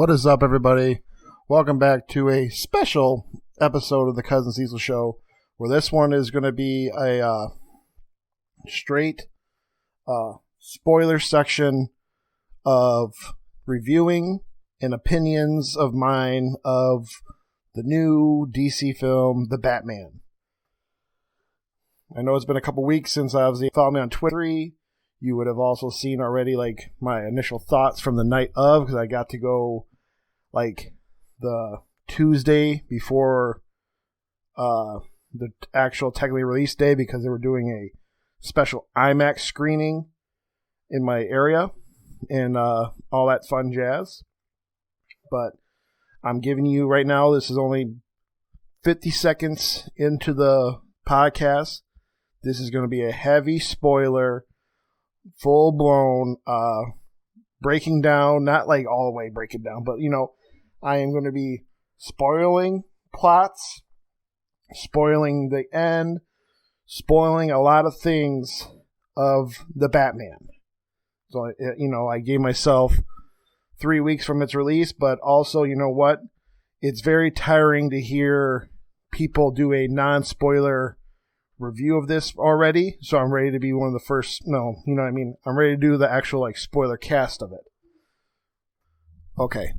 What is up, everybody? Welcome back to a special episode of the CuzNCiseal show, where this one is going to be a straight spoiler section of reviewing and opinions of mine of the new DC film, The Batman. I know it's been a couple weeks since you followed me on Twitter. You would have also seen already my initial thoughts from the night of, because I got to go the Tuesday before the actual technically release day, because they were doing a special IMAX screening in my area and all that fun jazz. But I'm giving you right now, this is only 50 seconds into the podcast. This is going to be a heavy spoiler, full-blown breaking down, not all the way breaking down, but I am going to be spoiling plots, spoiling the end, spoiling a lot of things of the Batman. So, I gave myself 3 weeks from its release, but also, you know what? It's very tiring to hear people do a non-spoiler review of this already, so I'm ready to be one of the first. No, you know what I mean? I'm ready to do the actual spoiler cast of it. Okay.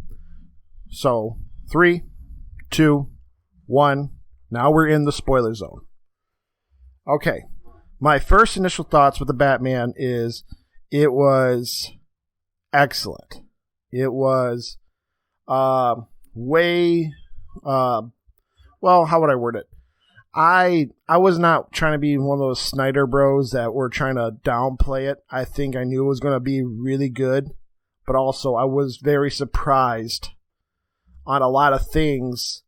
So, 3, 2, 1. Now we're in the spoiler zone. Okay. My first initial thoughts with the Batman is it was excellent. It was how would I word it? I was not trying to be one of those Snyder bros that were trying to downplay it. I think I knew it was going to be really good, but also I was very surprised on a lot of things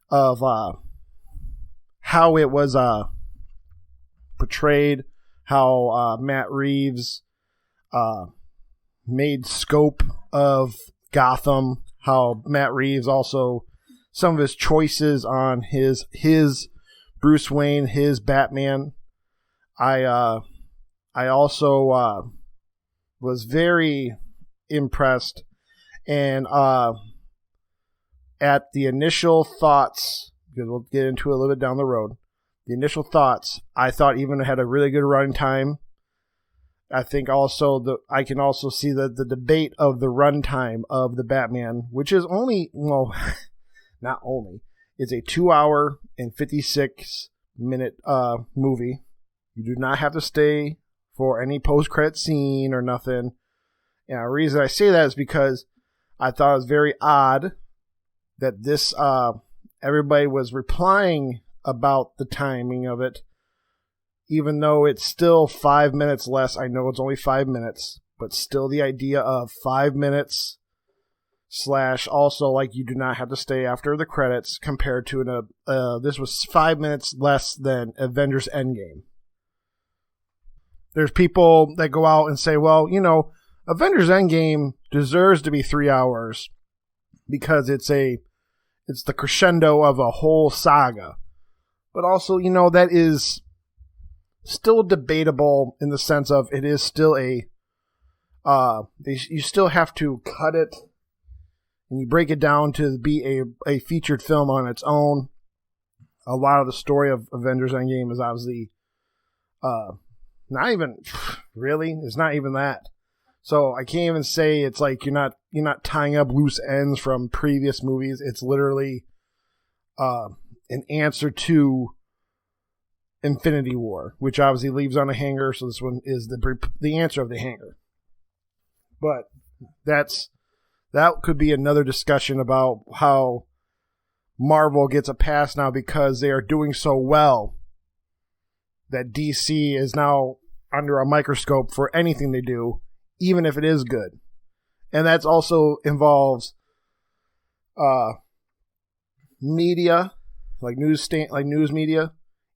of how it was portrayed, how Matt Reeves made scope of Gotham, how Matt Reeves also, some of his choices on his Bruce Wayne, his Batman. I also was very impressed, and at the initial thoughts, because we'll get into it a little bit down the road, the initial thoughts, I thought even it had a really good running time. I think also I can also see the debate of the runtime of the Batman, which is only, not only, it's a 2 hour and 56 minute movie. You do not have to stay for any post-credit scene or nothing. And the reason I say that is because I thought it was very odd that this everybody was replying about the timing of it, even though it's still 5 minutes less. I know it's only 5 minutes, but still the idea of 5 minutes / also you do not have to stay after the credits, compared to this was 5 minutes less than Avengers Endgame. There's people that go out and say, well, Avengers Endgame deserves to be 3 hours because it's the crescendo of a whole saga. But also, that is still debatable in the sense of it is still you still have to cut it and you break it down to be a featured film on its own. A lot of the story of Avengers Endgame is obviously not even really. It's not even that. So I can't even say it's you're not tying up loose ends from previous movies. It's literally an answer to Infinity War, which obviously leaves on a hanger. So this one is the answer of the hanger. But that could be another discussion about how Marvel gets a pass now because they are doing so well that DC is now under a microscope for anything they do, even if it is good. And that's also involves media, news media,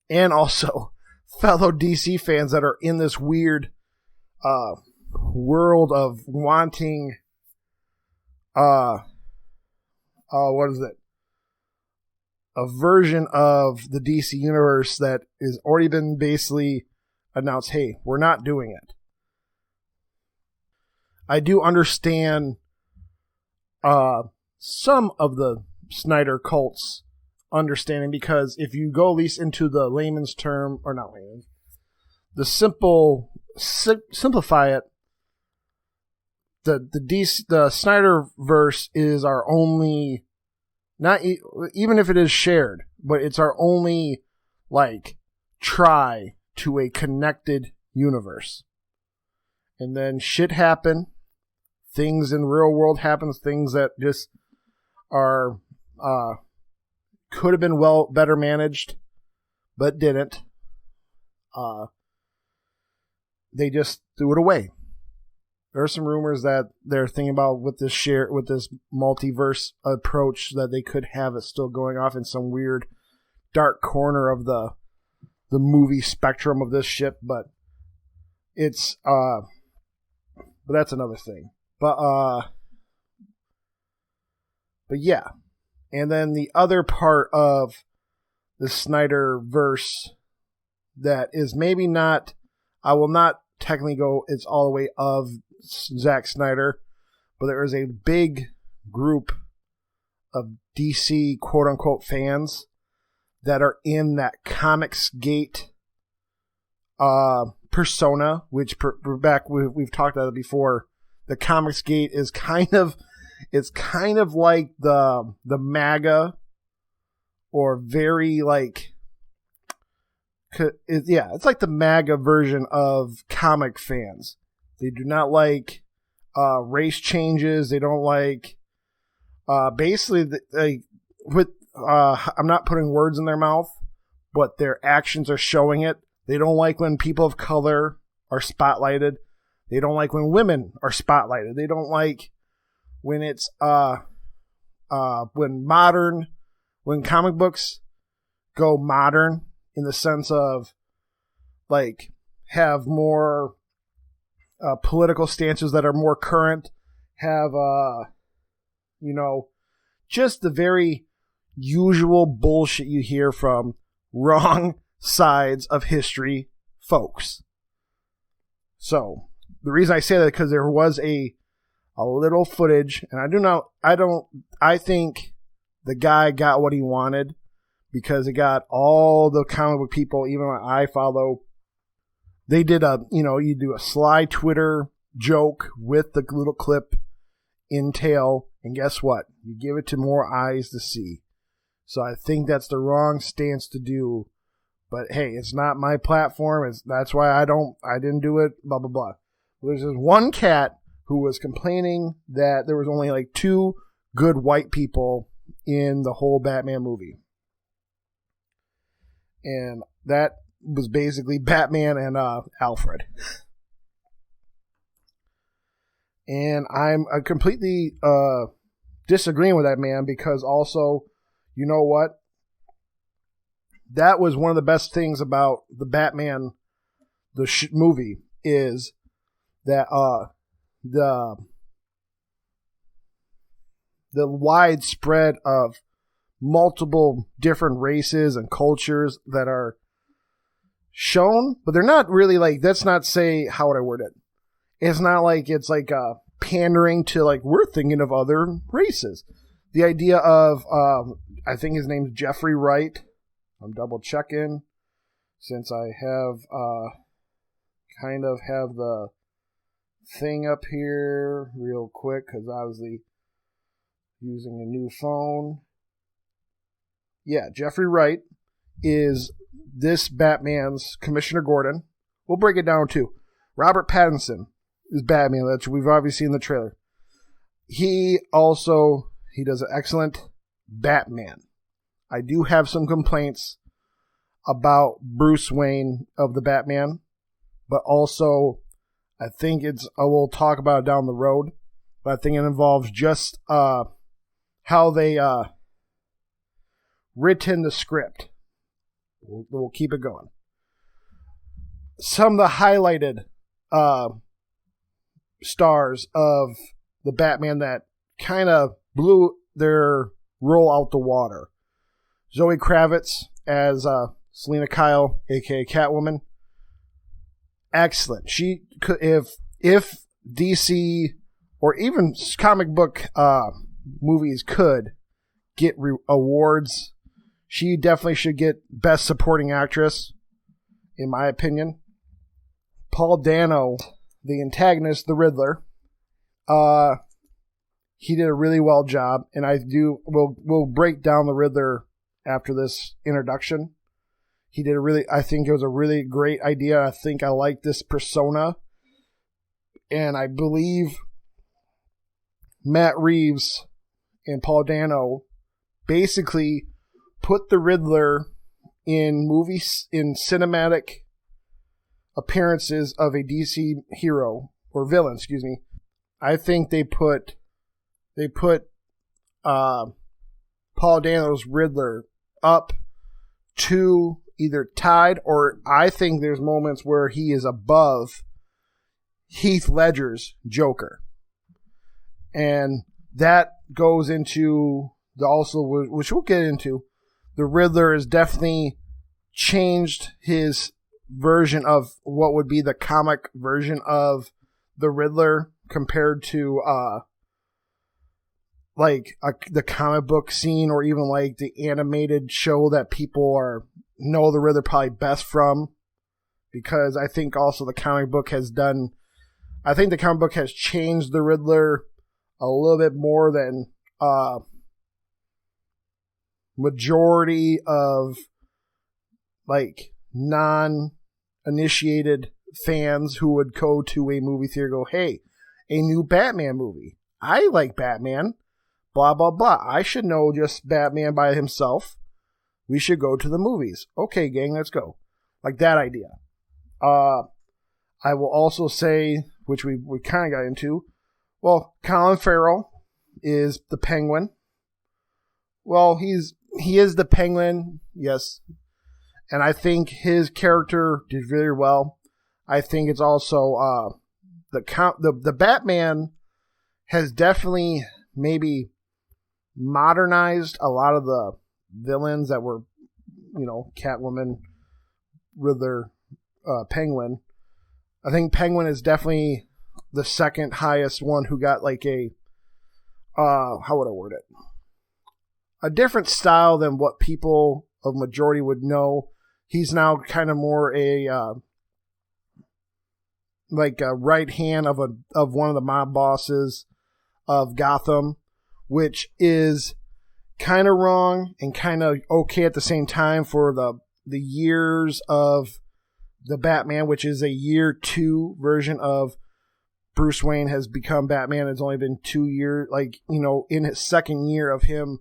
and also fellow DC fans that are in this weird world of wanting what is it? A version of the DC universe that has already been basically announced, hey, we're not doing it. I do understand some of the Snyder cult's understanding, because if you go at least into the layman's term, or not layman's, the simplify it, the Snyderverse is our only, not even if it is shared, but it's our only like try to a connected universe. And then shit happen, things in real world happens, things that just are could have been better managed, but didn't. They just threw it away. There are some rumors that they're thinking about with this multiverse approach that they could have it still going off in some weird dark corner of the movie spectrum of this shit, but it's but that's another thing. But yeah. And then the other part of the Snyderverse that is maybe not, I will not technically go it's all the way of Zack Snyder, but there is a big group of DC quote-unquote fans that are in that Comicsgate persona, which we've talked about it before. The Comicsgate is kind of like the MAGA, or very like, it's like the MAGA version of comic fans. They do not like race changes. They don't like basically I'm not putting words in their mouth, but their actions are showing it. They don't like when people of color are spotlighted. They don't like when women are spotlighted. They don't like when it's when comic books go modern, in the sense of like have more political stances that are more current, have just the very usual bullshit you hear from wrong sides of history folks. So the reason I say that, because there was a little footage, and I think the guy got what he wanted, because it got all the comic book people, even what I follow, they did you do a sly Twitter joke with the little clip in tail, and guess what? You give it to more eyes to see. So I think that's the wrong stance to do, but hey, it's not my platform. That's why I didn't do it, blah, blah, blah. There's this one cat who was complaining that there was only like 2 good white people in the whole Batman movie. And that was basically Batman and Alfred. And I'm completely disagreeing with that man, because also, you know what? That was one of the best things about the Batman, movie, is that the widespread of multiple different races and cultures that are shown, but they're not really like, that's not say, how would I word it? It's not like it's like pandering to like, we're thinking of other races. The idea of, I think his name's Jeffrey Wright. I'm double checking since I have kind of have the thing up here real quick, because obviously using a new phone. Yeah, Jeffrey Wright is this Batman's Commissioner Gordon. We'll break it down too. Robert Pattinson is Batman. That we've obviously seen in the trailer. He does an excellent Batman. I do have some complaints about Bruce Wayne of the Batman, but also I think we'll talk about it down the road, but I think it involves just how they written the script. We'll keep it going. Some of the highlighted stars of the Batman that kind of blew their role out the water. Zoe Kravitz as Selena Kyle, aka Catwoman. Excellent. She could, if DC or even comic book movies could get awards. She definitely should get Best Supporting Actress, in my opinion. Paul Dano, the antagonist, the Riddler, he did a really well job, and we'll break down the Riddler after this introduction. I think it was a really great idea. I think I like this persona, and I believe Matt Reeves and Paul Dano basically put the Riddler in movies, in cinematic appearances of a DC hero or villain, excuse me. I think they put Paul Dano's Riddler up to either tied, or I think there's moments where he is above Heath Ledger's Joker. And that goes into which we'll get into, the Riddler has definitely changed his version of what would be the comic version of the Riddler compared to the comic book scene, or even like the animated show that people know the Riddler probably best from, because I think also the comic book has changed the Riddler a little bit more than majority of like non-initiated fans who would go to a movie theater go, hey, a new Batman movie. I like Batman. Blah, blah, blah. I should know just Batman by himself. We should go to the movies. Okay, gang, let's go. Like that idea. I will also say, which we kind of got into, well, Colin Farrell is the Penguin. Well, he is the Penguin, yes. And I think his character did very well. I think it's also the Batman has definitely maybe modernized a lot of the villains that were, Catwoman, Riddler, Penguin. I think Penguin is definitely the second highest one who got like how would I word it? A different style than what people of majority would know. He's now kind of more a right hand of one of the mob bosses of Gotham, which is kind of wrong and kind of okay at the same time for the years of the Batman, which is a year 2 version of Bruce Wayne has become Batman. It's only been 2 years, in his second year of him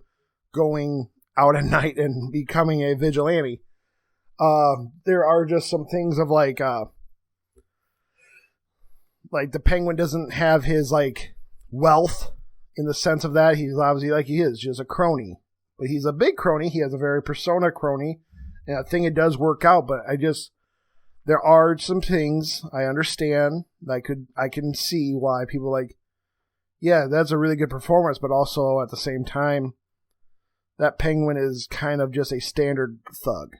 going out at night and becoming a vigilante. There are just some things of like the Penguin doesn't have his wealth in the sense of that. He's obviously he is just a crony, but he's a big crony. He has a very persona crony, and I think it does work out. But there are some things I understand. I can see why people yeah, that's a really good performance, but also at the same time, that Penguin is kind of just a standard thug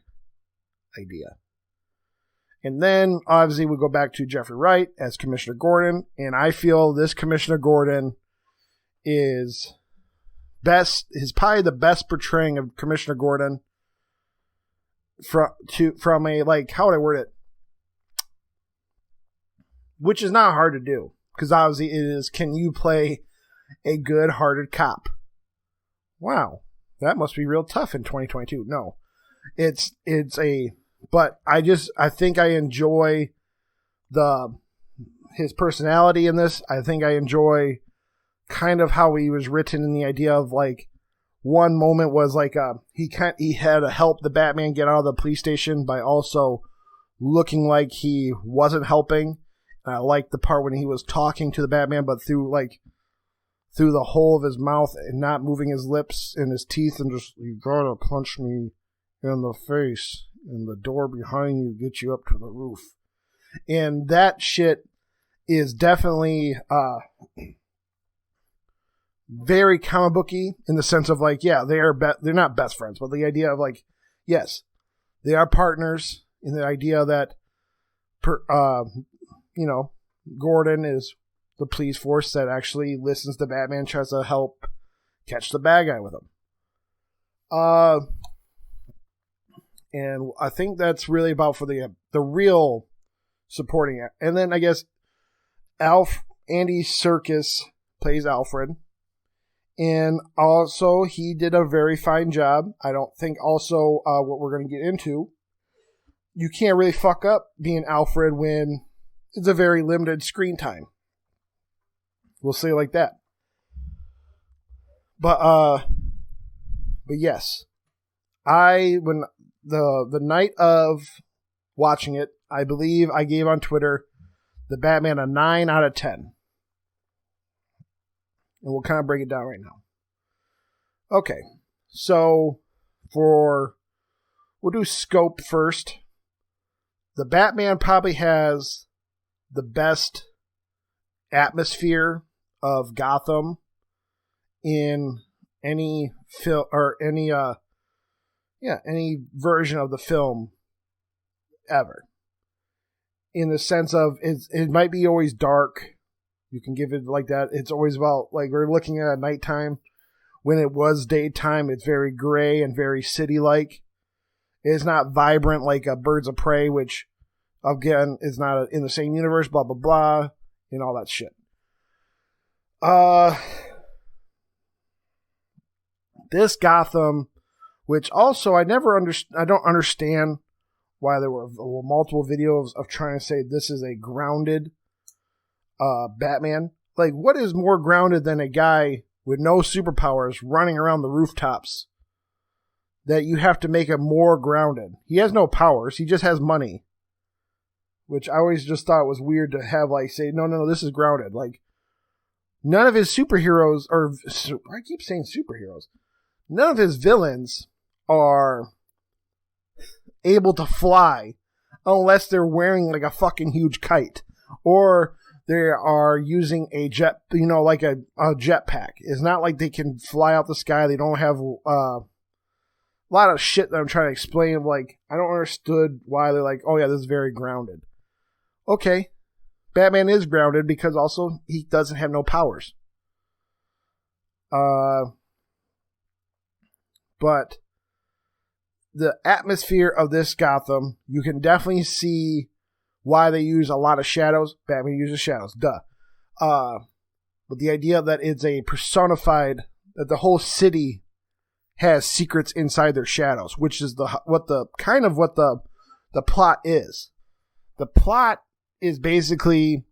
idea. And then, obviously, we go back to Jeffrey Wright as Commissioner Gordon, and I feel this Commissioner Gordon is probably the best portraying of Commissioner Gordon from a, how would I word it? Which is not hard to do, because obviously it is, can you play a good-hearted cop? Wow, that must be real tough in 2022. No, but I think I enjoy his personality in this. I think I enjoy kind of how he was written, in the idea of one moment was he had to help the Batman get out of the police station by also looking like he wasn't helping. And I liked the part when he was talking to the Batman, but through the hole of his mouth and not moving his lips and his teeth, and just, you gotta punch me in the face, and the door behind you get you up to the roof. And that shit is definitely very comic booky, in the sense of they're not best friends, but the idea of yes, they are partners, in the idea that Gordon is the police force that actually listens to Batman, tries to help catch the bad guy with him. And I think that's really about for the real supporting act. And then I guess Andy Serkis plays Alfred. And also, he did a very fine job. I don't think also what we're going to get into, you can't really fuck up being Alfred when it's a very limited screen time. We'll say it like that. But yes, when the night of watching it, I believe I gave on Twitter the Batman a 9 out of 10. And we'll kind of break it down right now. Okay, so we'll do scope first. The Batman probably has the best atmosphere of Gotham in any film or any version of the film ever. In the sense of it might be always dark. You can give it like that. It's always about, like, we're looking at nighttime. When it was daytime, it's very gray and very city-like. It's not vibrant like a Birds of Prey, which, again, is not in the same universe, blah, blah, blah, and all that shit. This Gotham, which also I don't understand why there were multiple videos of trying to say this is a grounded Batman. Like, what is more grounded than a guy with no superpowers running around the rooftops that you have to make him more grounded? He has no powers. He just has money. Which I always just thought was weird to have, like, say, no, this is grounded. Like, none of his superheroes, or I keep saying superheroes, none of his villains are able to fly unless they're wearing, like, a fucking huge kite. Or they are using a jet, like a jetpack. It's not like they can fly out the sky. They don't have a lot of shit that I'm trying to explain. Like, I don't understood why they're like, oh yeah, this is very grounded. Okay, Batman is grounded because also he doesn't have no powers. But the atmosphere of this Gotham, you can definitely see why they use a lot of shadows. Batman uses shadows, duh. But the idea that it's a personified, that the whole city has secrets inside their shadows, which is what the plot is. The plot is basically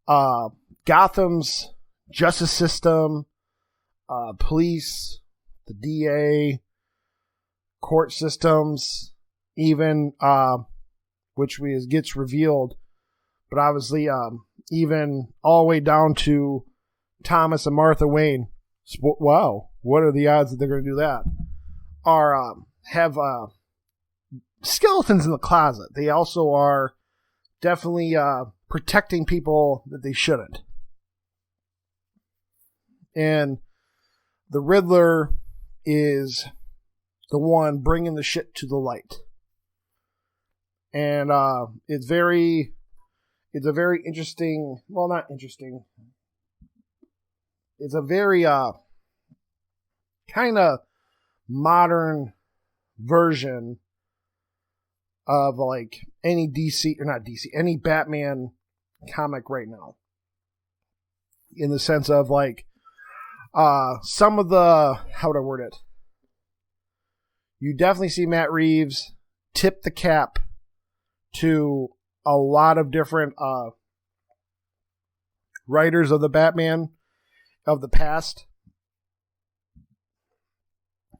Gotham's justice system, police, the DA, court systems, even which gets revealed, but obviously even all the way down to Thomas and Martha Wayne. Wow, what are the odds that they're going to do that? Have skeletons in the closet. They also are definitely protecting people that they shouldn't. And the Riddler is the one bringing the shit to the light. And it's a very interesting, well, not interesting. It's a very kind of modern version of like any any Batman comic right now. In the sense of like some of the, how would I word it? You definitely see Matt Reeves tip the cap to a lot of different writers of the Batman of the past.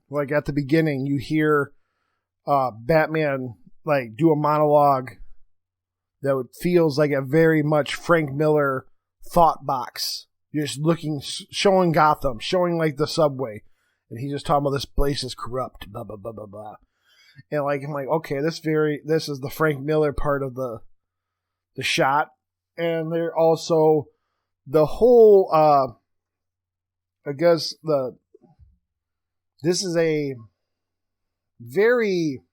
Like at the beginning, you hear Batman like do a monologue that feels like a very much Frank Miller thought box. You're just showing Gotham, showing like the subway, and he's just talking about this place is corrupt, blah blah blah blah blah. And like I'm like, okay, this is the Frank Miller part of the shot, and they're also the whole I guess this is a very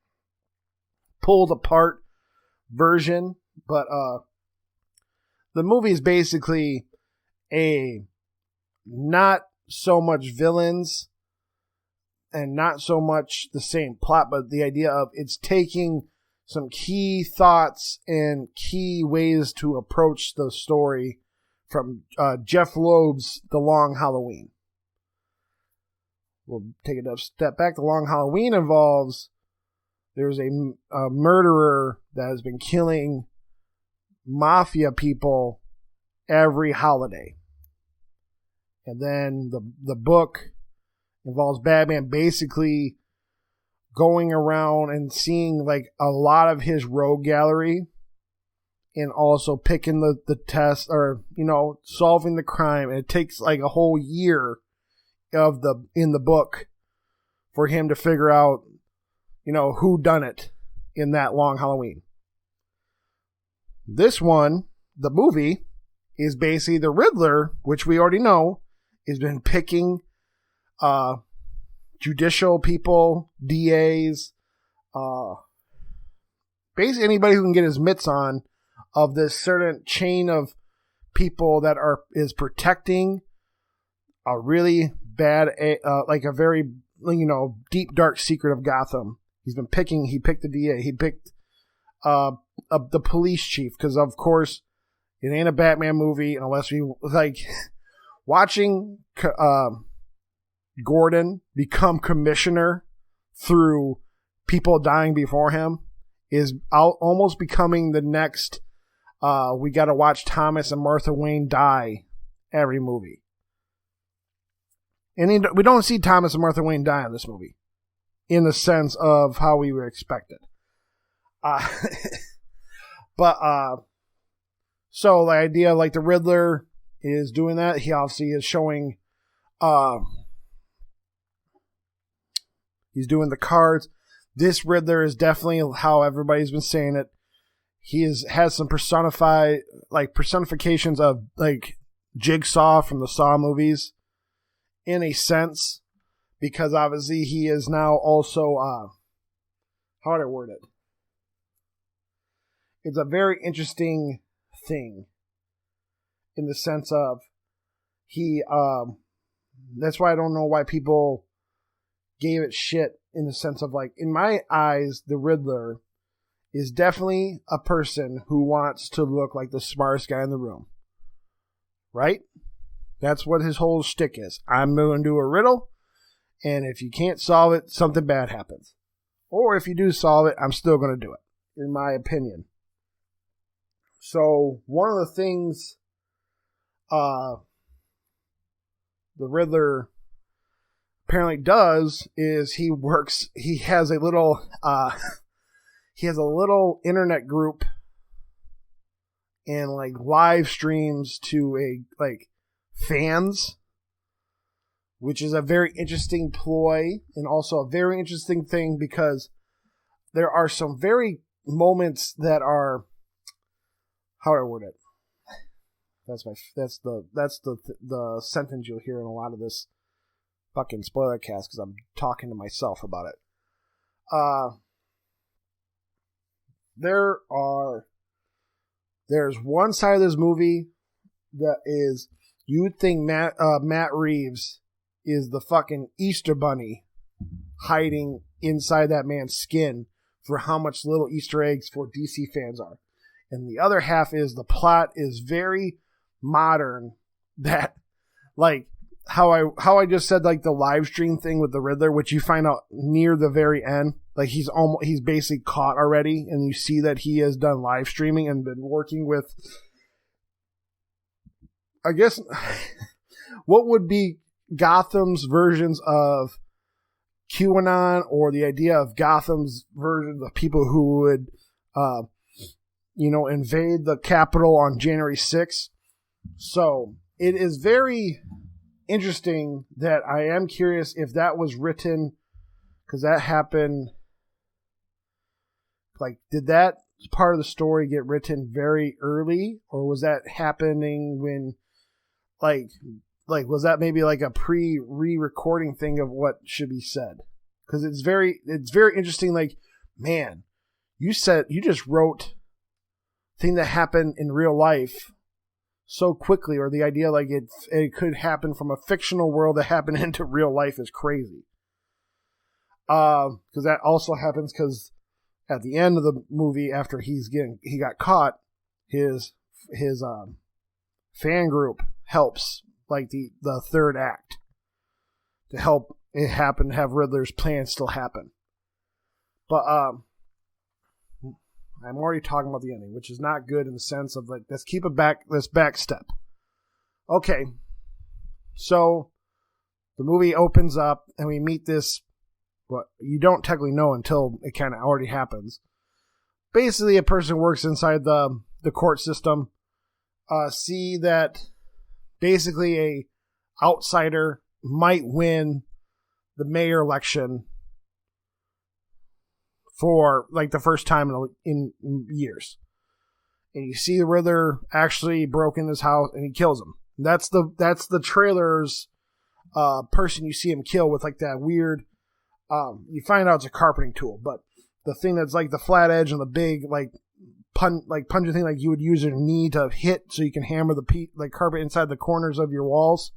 pulled apart version, but the movie is basically a not so much villains and not so much the same plot, but the idea of it's taking some key thoughts and key ways to approach the story from Jeff Loeb's The Long Halloween. We'll take a step back. The Long Halloween involves there's a murderer that has been killing mafia people every holiday. And then the book involves Batman basically going around and seeing like a lot of his rogue gallery and also picking the test or, solving the crime. And it takes like a whole year in the book for him to figure out, who done it in that Long Halloween. This one, the movie, is basically the Riddler, which we already know, has been picking judicial people, DAs, basically anybody who can get his mitts on of this certain chain of people that is protecting a really bad, like a very, deep, dark secret of Gotham. He picked the DA, he picked the police chief, because of course it ain't a Batman movie unless we like watching Gordon become commissioner through people dying before him is almost becoming the next we got to watch Thomas and Martha Wayne die every movie. And we don't see Thomas and Martha Wayne die in this movie in the sense of how we were expected. So the idea, like the Riddler is doing that. He obviously is showing, he's doing the cards. This Riddler is definitely how everybody's been saying it. He has some personifications of like Jigsaw from the Saw movies in a sense, because obviously he is now also, how would I word it? It's a very interesting thing in the sense of that's why I don't know why people gave it shit in the sense of like, in my eyes, the Riddler is definitely a person who wants to look like the smartest guy in the room. Right? That's what his whole shtick is. I'm going to do a riddle, and if you can't solve it, something bad happens. Or if you do solve it, I'm still going to do it, in my opinion. So, one of the things the Riddler apparently does is he has a little internet group and like live streams to fans, which is a very interesting ploy and also a very interesting thing because there are some very moments that are, how do I word it? That's the sentence you'll hear in a lot of this fucking Spoilercast because I'm talking to myself about it. There's one side of this movie that is, you would think Matt Reeves is the fucking Easter Bunny hiding inside that man's skin for how much little Easter eggs for DC fans are. And the other half is the plot is very modern, that like how I just said, like the live stream thing with the Riddler, which you find out near the very end, like he's basically caught already, and you see that he has done live streaming and been working with, I guess, what would be Gotham's versions of QAnon, or the idea of Gotham's version of people who would, invade the Capitol on January 6th. So it is very interesting that I am curious if that was written, because that happened, like, did that part of the story get written very early, or was that happening when, like was that maybe like a re-recording thing of what should be said? Because it's very interesting. Like, man, you just wrote thing that happened in real life so quickly, or the idea like it could happen from a fictional world that happened into real life is crazy. Because that also happens because at the end of the movie, after he got caught, his fan group helps, like the third act, to help it happen, have Riddler's plan still happen. But I'm already talking about the ending, which is not good in the sense of like, let's keep this back step. Okay, so the movie opens up and we meet this. What you don't technically know until it kind of already happens. Basically, a person works inside the court system. See that basically a outsider might win the mayor election for like the first time in years. And you see the Riddler actually broke in his house and he kills him. That's the trailer's person you see him kill with like that weird. You find out it's a carpenting tool, but the thing that's like the flat edge and the big punching thing like you would use your knee to hit so you can hammer the carpet inside the corners of your walls.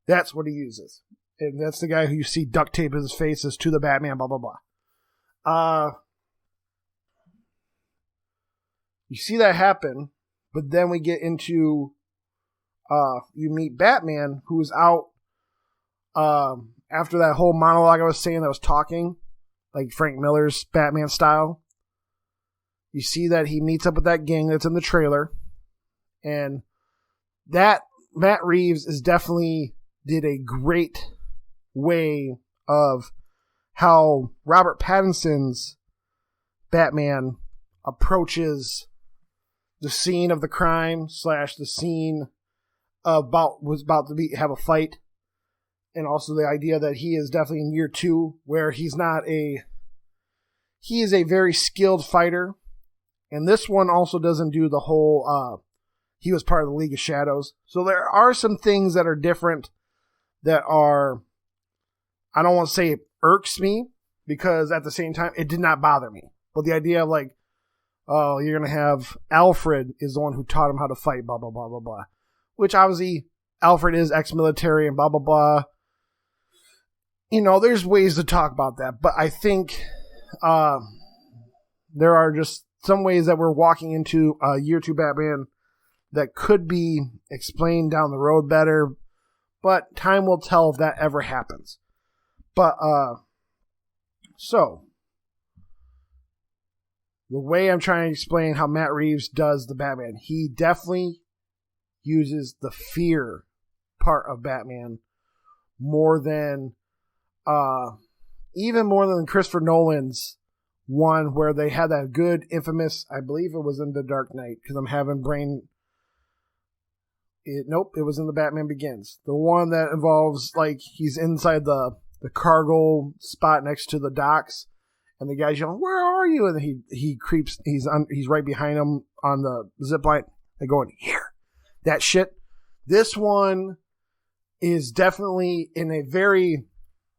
That's what he uses, and that's the guy who you see duct tape his faces to the Batman. Blah blah blah. You see that happen, but then we get into you meet Batman, who's out. After that whole monologue I was saying that was talking, like Frank Miller's Batman style, you see that he meets up with that gang that's in the trailer. And that Matt Reeves definitely did a great way of how Robert Pattinson's Batman approaches the scene of the crime / the scene was about to have a fight. And also the idea that he is definitely in year 2, where he is a very skilled fighter. And this one also doesn't do the whole, he was part of the League of Shadows. So there are some things that are different that are, I don't want to say it irks me, because at the same time, it did not bother me. But the idea of like, oh, you're going to have Alfred is the one who taught him how to fight, blah, blah, blah, blah, blah. Which obviously Alfred is ex-military and blah, blah, blah. You know, there's ways to talk about that, but I think there are just some ways that we're walking into year 2 Batman that could be explained down the road better, but time will tell if that ever happens. But, so, the way I'm trying to explain how Matt Reeves does the Batman, he definitely uses the fear part of Batman more than even more than Christopher Nolan's one, where they had that good infamous, I believe it was in The Dark Knight, because I'm having nope, it was in The Batman Begins. The one that involves, like, he's inside the cargo spot next to the docks, and the guy's yelling, "Where are you?" And he creeps, he's right behind him on the zip line. They go in here. That shit. This one is definitely in a very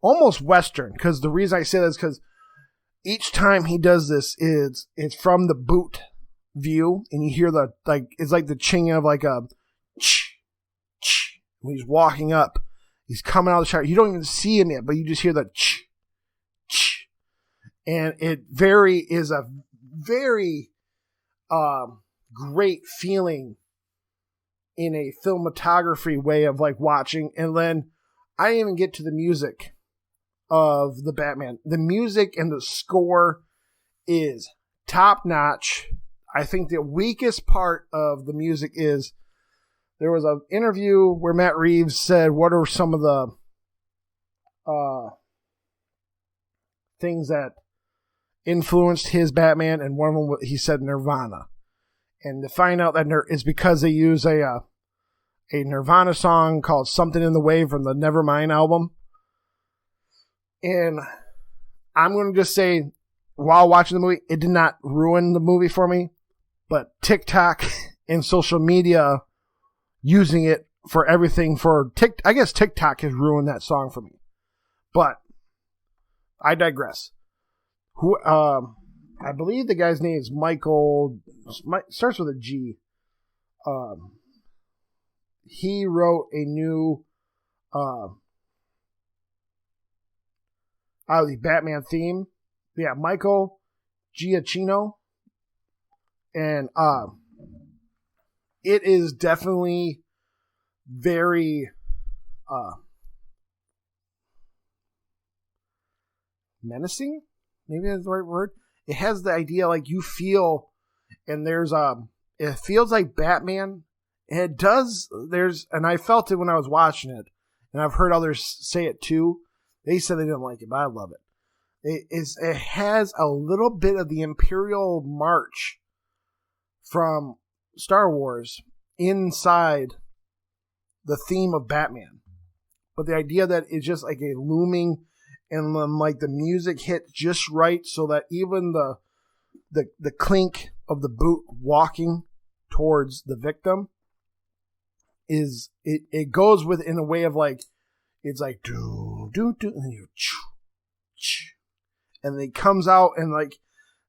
almost Western, because the reason I say that is because each time he does this it's from the boot view, and you hear it's like the chinging of like a ch. When he's walking up, he's coming out of the shower. You don't even see him yet, but you just hear the ch. And it is a very great feeling in a filmography way of like watching. And then I didn't even get to the music of the Batman. The music and the score is top notch. I think the weakest part of the music is there was an interview where Matt Reeves said, what are some of the things that influenced his Batman, and one of them, he said Nirvana. And to find out that it's because they use a Nirvana song called Something in the Way from the Nevermind album. And I'm going to just say, while watching the movie, it did not ruin the movie for me, but TikTok and social media using it for everything I guess TikTok has ruined that song for me. But I digress. I believe the guy's name is Michael, starts with a G. he wrote a new the Batman theme. Yeah, Michael Giacchino. And it is definitely very menacing. Maybe that's the right word. It has the idea like you feel, and there's it feels like Batman. And it does. And I felt it when I was watching it, and I've heard others say it too. They said they didn't like it, but I love it. It has a little bit of the Imperial March from Star Wars inside the theme of Batman. But the idea that it's just like a looming, and then like the music hit just right so that even the clink of the boot walking towards the victim is it goes with in a way of like it's like do do do, and you and it comes out, and like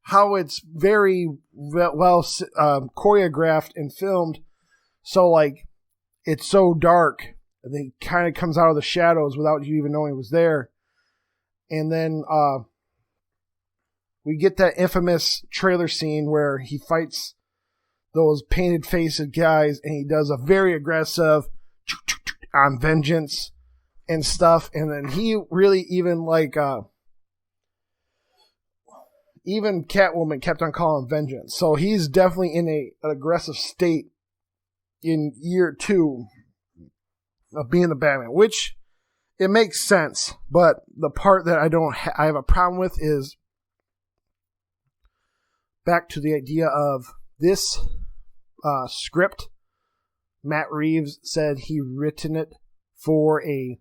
how it's very well choreographed and filmed, so like it's so dark and it kind of comes out of the shadows without you even knowing it was there. And then we get that infamous trailer scene where he fights those painted faced guys, and he does a very aggressive on vengeance and stuff. And then he really even like even Catwoman kept on calling vengeance. So he's definitely in an aggressive state in year 2 of being the Batman, which it makes sense. But the part that I have a problem with is back to the idea of this script. Matt Reeves said he written it for a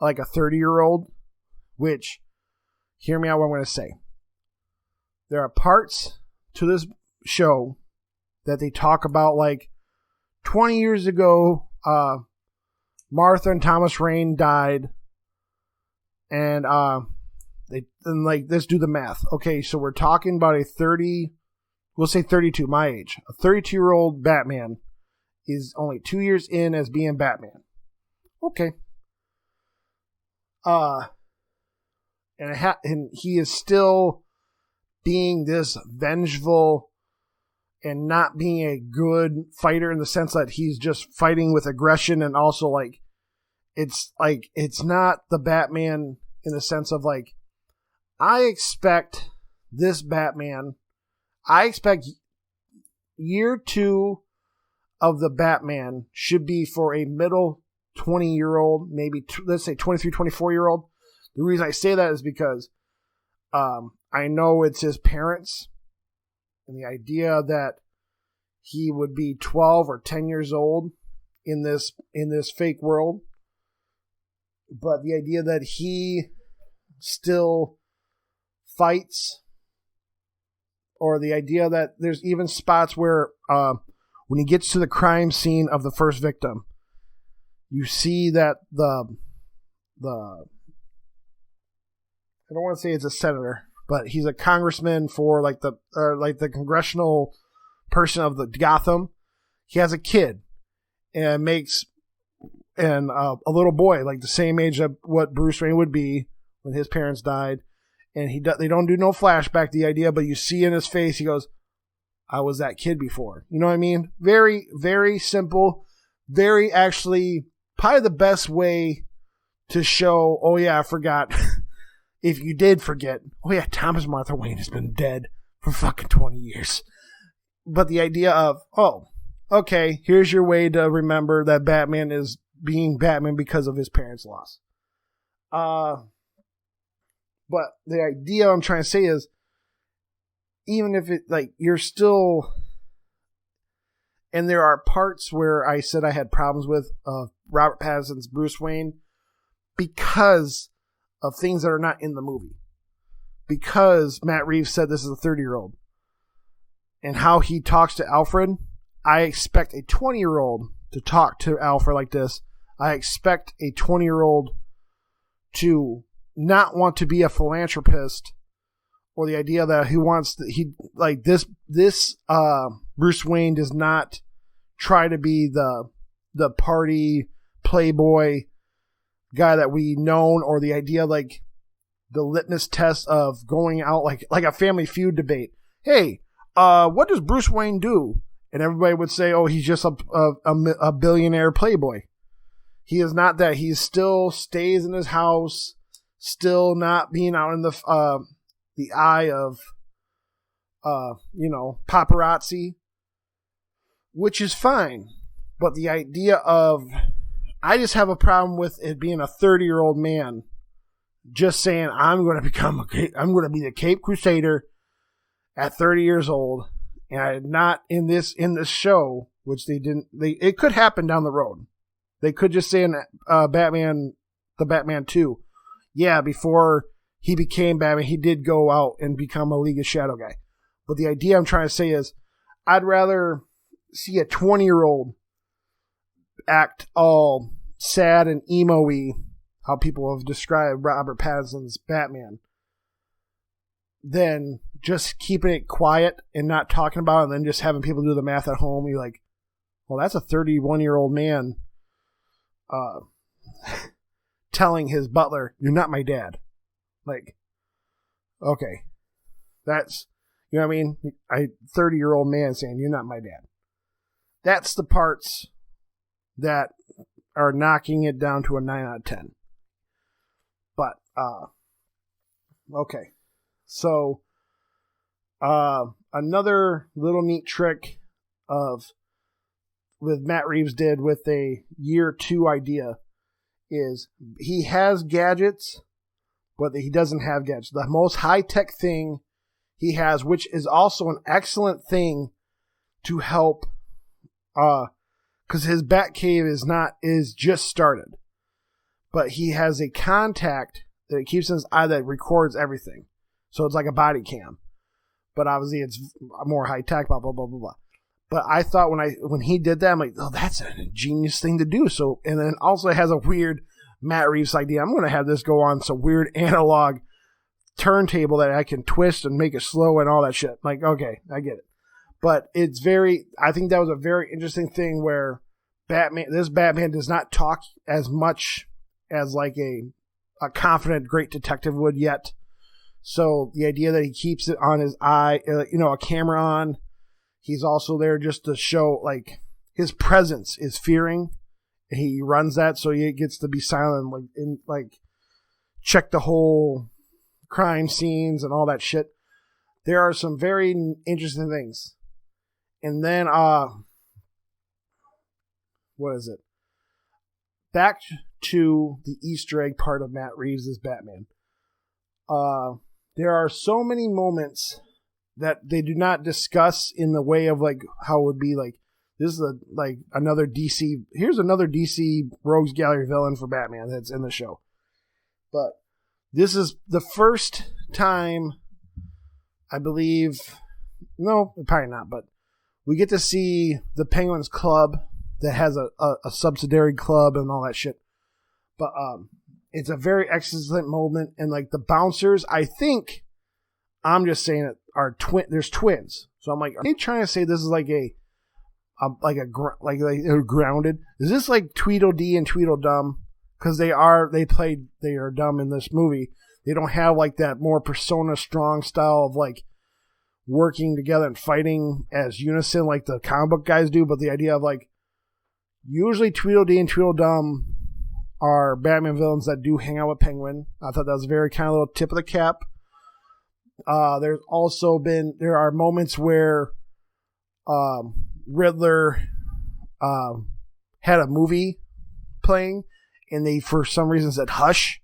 30-year-old, which, hear me out what I'm going to say. There are parts to this show that they talk about, like 20 years ago, Martha and Thomas Wayne died, and let's do the math. Okay, so we're talking about we'll say 32, my age. A 32-year-old Batman is only 2 years in as being Batman. Okay. And he is still being this vengeful and not being a good fighter in the sense that he's just fighting with aggression, and also it's not the Batman in the sense of like, I expect this Batman, I expect year 2 of the Batman should be for a middle 20-year-old, maybe let's say 23, 24-year-old. The reason I say that is because I know it's his parents, and the idea that he would be 12 or 10 years old in this fake world, but the idea that he still fights, or the idea that there's even spots where when he gets to the crime scene of the first victim, you see that the I don't want to say it's a senator, but he's a congressman for the congressional person of the Gotham. He has a kid and a little boy like the same age of what Bruce Wayne would be when his parents died, and they don't do no flashback the idea, but you see in his face he goes, I was that kid before. You know what I mean? Very, very simple, very actually probably the best way to show, oh yeah, I forgot. If you did forget, oh yeah, Thomas Martha Wayne has been dead for fucking 20 years. But the idea of, oh, okay, here's your way to remember that Batman is being Batman because of his parents' loss. But the idea I'm trying to say is, even if it, you're still, and there are parts where I said I had problems with Robert Pattinson's Bruce Wayne because of things that are not in the movie. Because Matt Reeves said this is a 30-year-old. And how he talks to Alfred, I expect a 20-year-old to talk to Alfred like this. I expect a 20-year-old to not want to be a philanthropist, or the idea that this Bruce Wayne does not try to be the the party playboy guy that we known, or the idea like the litmus test of going out like a Family Feud debate. Hey, what does Bruce Wayne do? And everybody would say, oh, he's just a billionaire playboy. He is not that. He still stays in his house, still not being out in the eye of, paparazzi, which is fine. But the idea of, I just have a problem with it being a 30-year-old man just saying, I'm going to be the Cape Crusader at 30 years old. And I'm not in this show, which it could happen down the road. They could just say in the Batman 2, yeah, before he became Batman, he did go out and become a League of Shadow guy. But the idea I'm trying to say is, I'd rather see a 20-year-old act all sad and emo-y, how people have described Robert Pattinson's Batman, than just keeping it quiet and not talking about it, and then just having people do the math at home. You're like, well, that's a 31-year-old man telling his butler, you're not my dad. Like, okay. That's, you know what I mean? A 30-year-old man saying, you're not my dad. That's the parts that are knocking it down to a 9 out of 10. But, okay. So, another little neat trick with Matt Reeves did with a year 2 idea is he has gadgets, but he doesn't have gadgets. The most high-tech thing he has, which is also an excellent thing to help, because his Batcave is just started, but he has a contact that he keeps in his eye that records everything. So it's like a body cam, but obviously it's more high-tech, blah, blah, blah, blah, blah. But I thought when he did that, I'm like, oh, that's a genius thing to do. So, and then also it has a weird Matt Reeves idea. I'm going to have this go on some weird analog turntable that I can twist and make it slow and all that shit. Like, okay, I get it. But I think that was a very interesting thing where this Batman does not talk as much as like a confident great detective would yet. So the idea that he keeps it on his eye, a camera on, he's also there just to show, like, his presence is fearing. He runs that so he gets to be silent, check the whole crime scenes and all that shit. There are some very interesting things. And then, what is it? Back to the Easter egg part of Matt Reeves' Batman. There are so many moments that they do not discuss in the way of like how it would be like, this is another DC. Here's another DC Rogues Gallery villain for Batman that's in the show. But this is the first time, I believe, no, probably not, but we get to see the Penguins Club that has a subsidiary club and all that shit. But it's a very excellent moment, and like the bouncers, I think, I'm just saying it, are there's twins. So I'm like, are they trying to say this is like they're grounded? Is this like Tweedledee and Tweedledum? Because they are dumb in this movie. They don't have like that more Persona strong style of like working together and fighting as unison like the comic book guys do. But the idea of like, usually Tweedledee and Tweedledum are Batman villains that do hang out with Penguin. I thought that was a very kind of little tip of the cap. There are moments where Riddler had a movie playing and they for some reason said hush.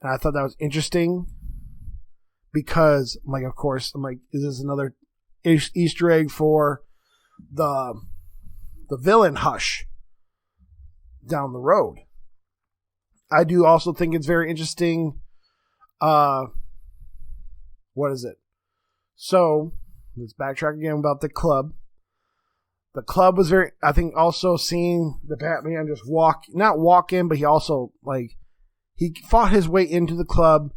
And I thought that was interesting because I'm like, of course, is this another Easter egg for the villain Hush down the road? I do also think it's very interesting. What is it? So let's backtrack again about the club. The club was I think also seeing the Batman just not walk in, but he also he fought his way into the club,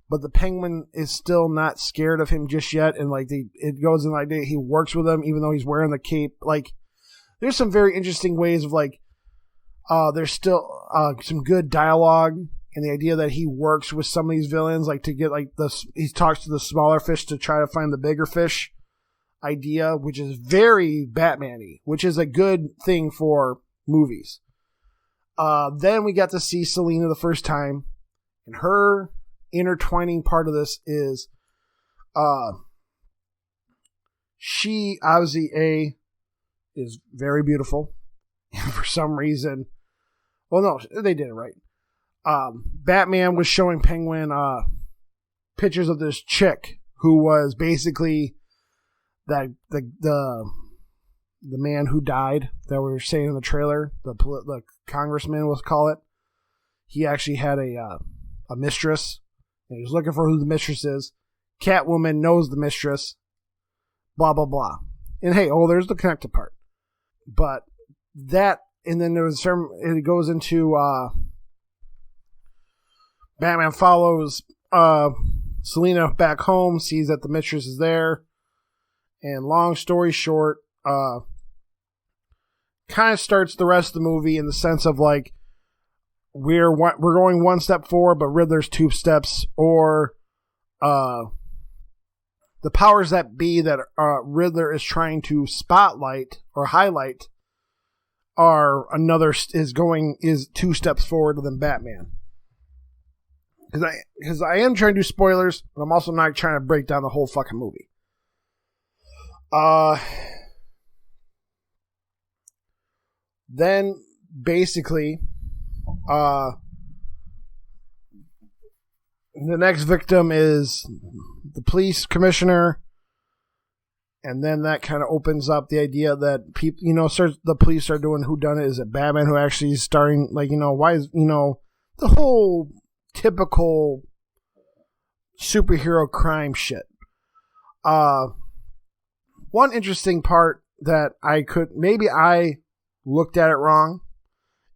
but the Penguin is still not scared of him just yet. And it goes in he works with him, even though he's wearing the cape. Like there's some very interesting ways of like, there's still some good dialogue, and the idea that he works with some of these villains, like to get like he talks to the smaller fish to try to find the bigger fish idea, which is very Batman-y, which is a good thing for movies. Then we got to see Selina the first time, and her intertwining part of this is she obviously is very beautiful, and for some reason, well, no, they did it right. Batman was showing Penguin pictures of this chick who was basically the man who died that we were saying in the trailer, the congressman, let's call it. He actually had a mistress, and he was looking for who the mistress is. Catwoman knows the mistress. Blah blah blah. And hey, there's the connected part. But that, and then there was it goes into Batman follows Selina back home, sees that the mistress is there, and long story short, kind of starts the rest of the movie in the sense of like we're going one step forward, but Riddler's 2 steps, or the powers that be that Riddler is trying to spotlight or highlight is 2 steps forward than Batman. Because I am trying to do spoilers, but I'm also not trying to break down the whole fucking movie. Then basically, the next victim is the police commissioner, and then that kind of opens up the idea that people, the police start doing whodunit. Is it Batman who actually is starting? Like, why is the whole typical superhero crime shit. One interesting part that maybe I looked at it wrong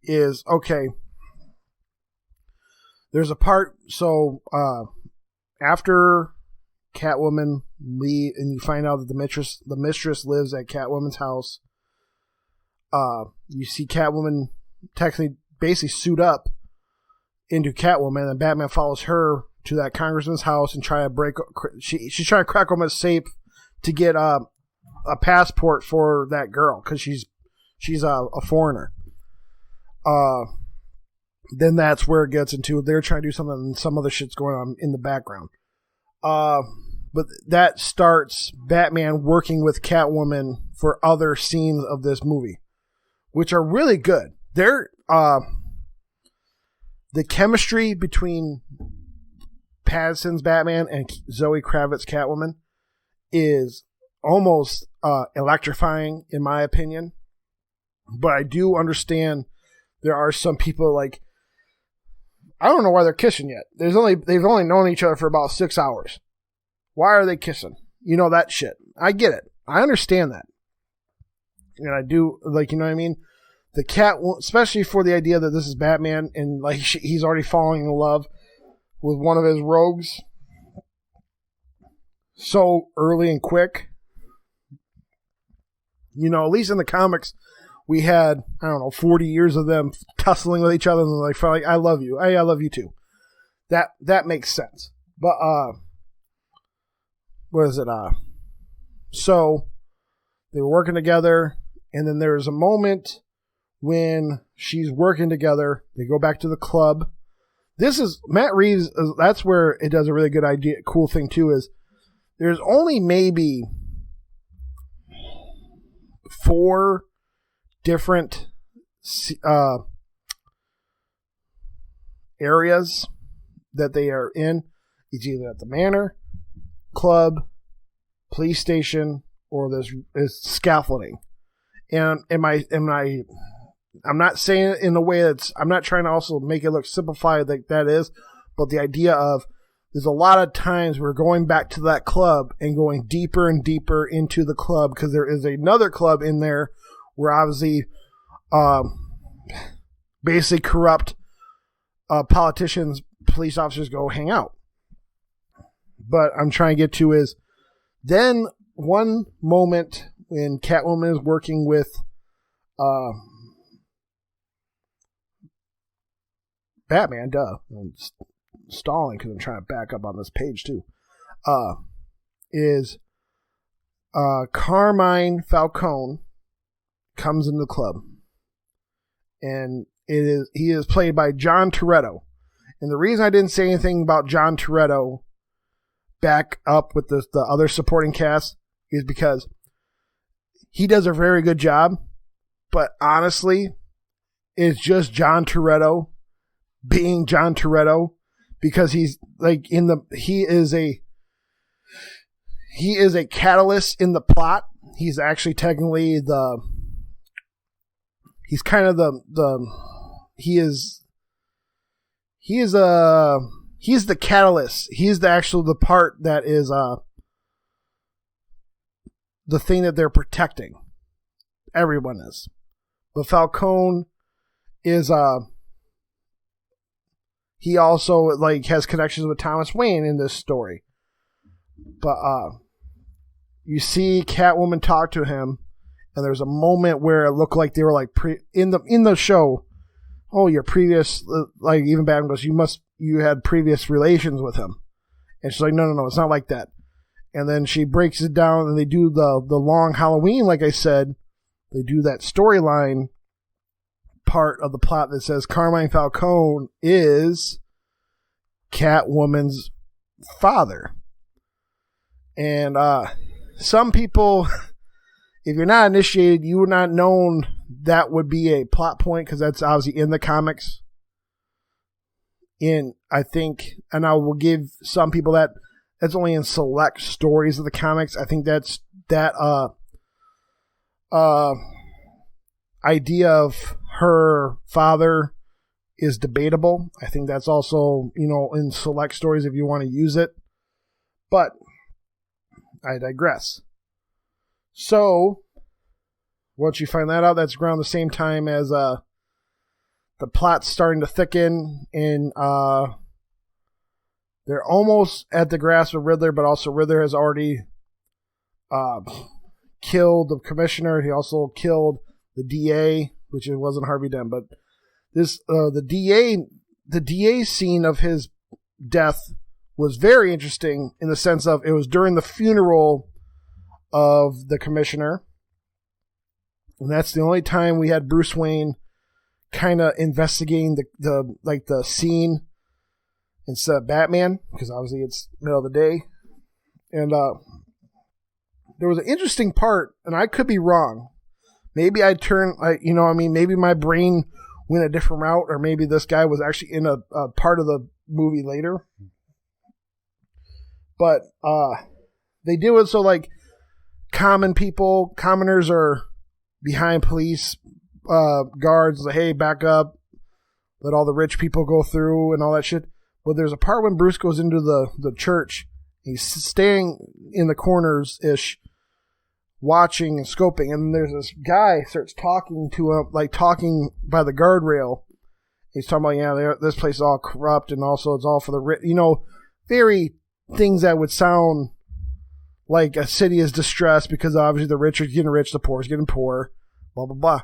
is, okay, there's a part, so after Catwoman leave and you find out that the mistress lives at Catwoman's house, you see Catwoman technically basically suit up into Catwoman, and Batman follows her to that congressman's house and she's trying to crack open a safe to get a passport for that girl because she's a foreigner. Then that's where it gets into, they're trying to do something and some other shit's going on in the background. But that starts Batman working with Catwoman for other scenes of this movie, which are really good. The chemistry between Pattinson's Batman and Zoe Kravitz's Catwoman is almost electrifying, in my opinion. But I do understand there are some people like, I don't know why they're kissing yet. They've only known each other for about 6 hours. Why are they kissing? That shit. I get it. I understand that. And I do, like, you know what I mean? The cat, especially for the idea that this is Batman and like he's already falling in love with one of his rogues so early and quick. At least in the comics, we had, 40 years of them tussling with each other and like, I love you. I love you too. That makes sense. But, what is it? So they were working together, and then there's a moment when she's working together, they go back to the club. This is Matt Reeves. That's where it does a really good idea. Cool thing too is there's only maybe 4 different areas that they are in. It's either at the manor, club, police station, or this is scaffolding. And I'm not saying it in a way I'm not trying to also make it look simplified like that is, but the idea of there's a lot of times we're going back to that club and going deeper and deeper into the club because there is another club in there where obviously basically corrupt politicians, police officers go hang out. But I'm trying to get to is then one moment when Catwoman is working with Batman, duh. I'm stalling because I'm trying to back up on this page too. Is Carmine Falcone comes into the club, and he is played by John Toretto. And the reason I didn't say anything about John Toretto back up with the other supporting cast is because he does a very good job, but honestly, it's just John Toretto being John Toretto, because he's like he is a catalyst in the plot. He's actually technically he's the catalyst. He's the part that is the thing that they're protecting. Everyone is. But Falcone is he also like has connections with Thomas Wayne in this story. But you see Catwoman talk to him, and there's a moment where it looked like they were like in the show. Oh, your previous, like, even Batman goes, you had previous relations with him. And she's like, no, it's not like that. And then she breaks it down, and they do the long Halloween, like I said. They do that storyline part of the plot that says Carmine Falcone is Catwoman's father. And some people, if you're not initiated, you would not known that would be a plot point, because that's obviously in the comics. I think, and I will give some people that's only in select stories of the comics. I think that idea of her father is debatable. I think that's also, in select stories if you want to use it. But I digress. So, once you find that out, that's around the same time as the plot's starting to thicken, and they're almost at the grasp of Riddler, but also Riddler has already killed the commissioner. He also killed the DA, which it wasn't Harvey Dent, but this the DA scene of his death was very interesting in the sense of it was during the funeral of the commissioner. And that's the only time we had Bruce Wayne kind of investigating the scene instead of Batman, because obviously it's middle of the day. And there was an interesting part, and I could be wrong. Maybe maybe my brain went a different route, or maybe this guy was actually in a part of the movie later. But they do it so like commoners are behind police guards, like, hey, back up, let all the rich people go through and all that shit. But there's a part when Bruce goes into the church, he's staying in the corners-ish, watching and scoping, and there's this guy starts talking to him, like talking by the guardrail. He's talking about, this place is all corrupt, and also it's all for the rich, very things that would sound like a city is distressed because obviously the rich are getting rich, the poor is getting poor, blah, blah, blah.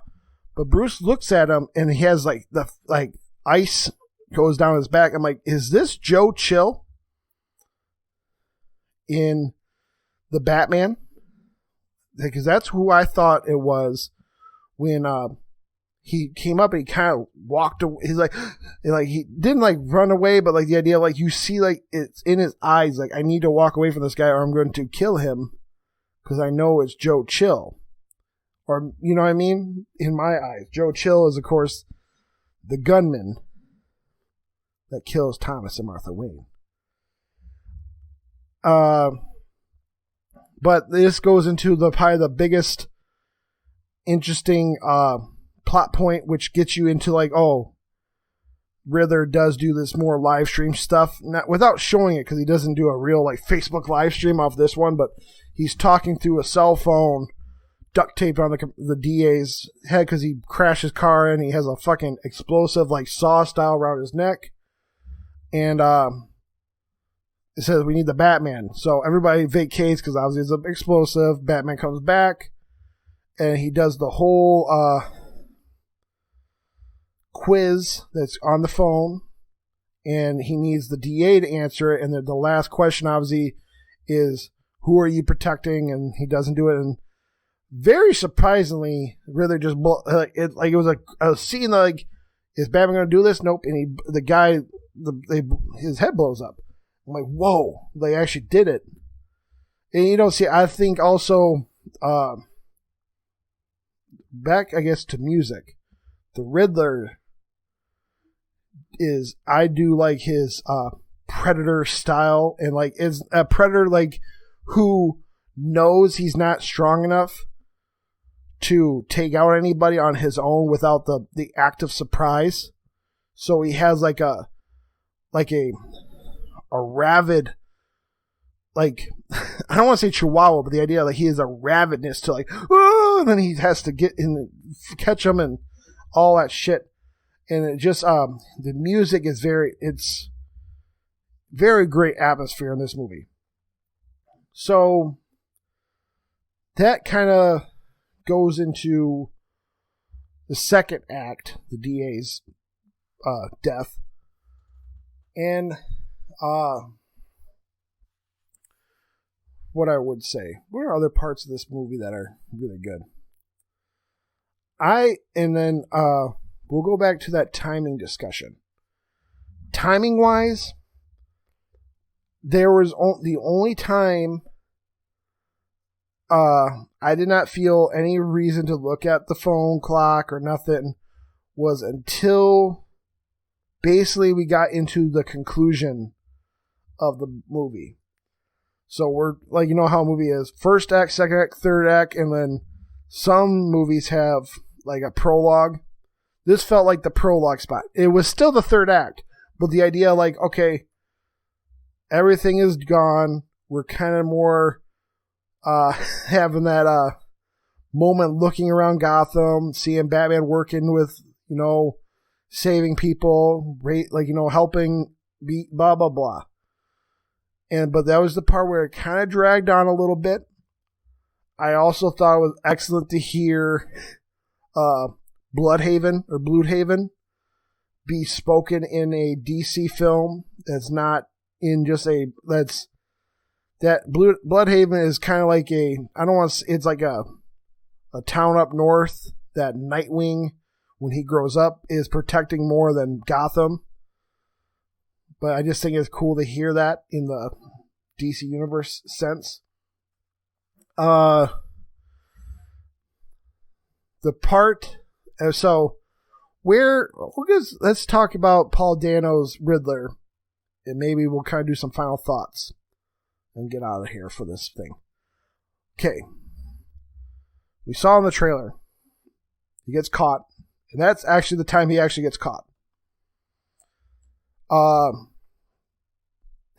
But Bruce looks at him, and he has the ice goes down his back. I'm like, is this Joe Chill in the Batman? Because that's who I thought it was when he came up and he kind of walked away. He's like, he didn't run away, but the idea, you see, it's in his eyes, I need to walk away from this guy or I'm going to kill him because I know it's Joe Chill. Or, you know what I mean? In my eyes, Joe Chill is, of course, the gunman that kills Thomas and Martha Wayne. But this goes into probably the biggest interesting plot point, which gets you into Riddler does do this more live stream stuff, not without showing it, because he doesn't do a real Facebook live stream off this one, but he's talking through a cell phone, duct taped on the DA's head because he crashed his car and he has a fucking explosive saw style around his neck, and it says we need the Batman. So everybody vacates because obviously it's an explosive. Batman comes back and he does the whole quiz that's on the phone, and he needs the DA to answer it. And the last question, obviously, is who are you protecting? And he doesn't do it. And very surprisingly, Riddler just it was a scene like, is Batman going to do this? Nope. And his head blows up. I'm like, whoa! They actually did it. And I think also back, I guess, to music, the Riddler I do like his Predator style, and like is a Predator like who knows he's not strong enough to take out anybody on his own without the act of surprise. So he has like a rabid, like, I don't want to say chihuahua, but the idea he has a rabidness to like, oh, and then he has to get in, catch him and all that shit. And it just, the music is it's very great atmosphere in this movie. So that kind of goes into the second act, the DA's death. And what I would say, what are other parts of this movie that are really good? We'll go back to that timing discussion. Timing wise, there was the only time I did not feel any reason to look at the phone clock or nothing was until basically we got into the conclusion of the movie. So we're like, how a movie is first act, second act, third act, and then some movies have like a prologue. This felt like the prologue spot. It was still the third act, but the idea like, okay, everything is gone. We're kind of more having that moment looking around Gotham, seeing Batman working with, saving people, helping beat blah, blah, blah. But that was the part where it kind of dragged on a little bit. I also thought it was excellent to hear Bloodhaven be spoken in a DC film that's not in just Bloodhaven is kind of like it's like a town up north that Nightwing, when he grows up, is protecting more than Gotham. But I just think it's cool to hear that in the DC Universe sense. The part, let's talk about Paul Dano's Riddler, and maybe we'll kind of do some final thoughts and get out of here for this thing. Okay. We saw in the trailer, he gets caught, and that's actually the time he actually gets caught.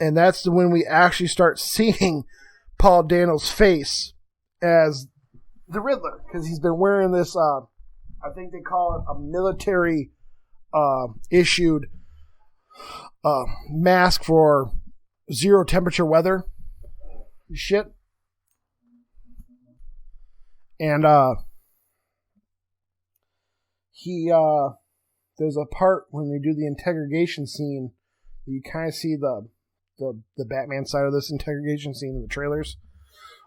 And that's when we actually start seeing Paul Dano's face as the Riddler, because he's been wearing this, I think they call it a military issued mask for zero temperature weather shit. And there's a part when they do the interrogation scene, you kind of see the Batman side of this interrogation scene in the trailers,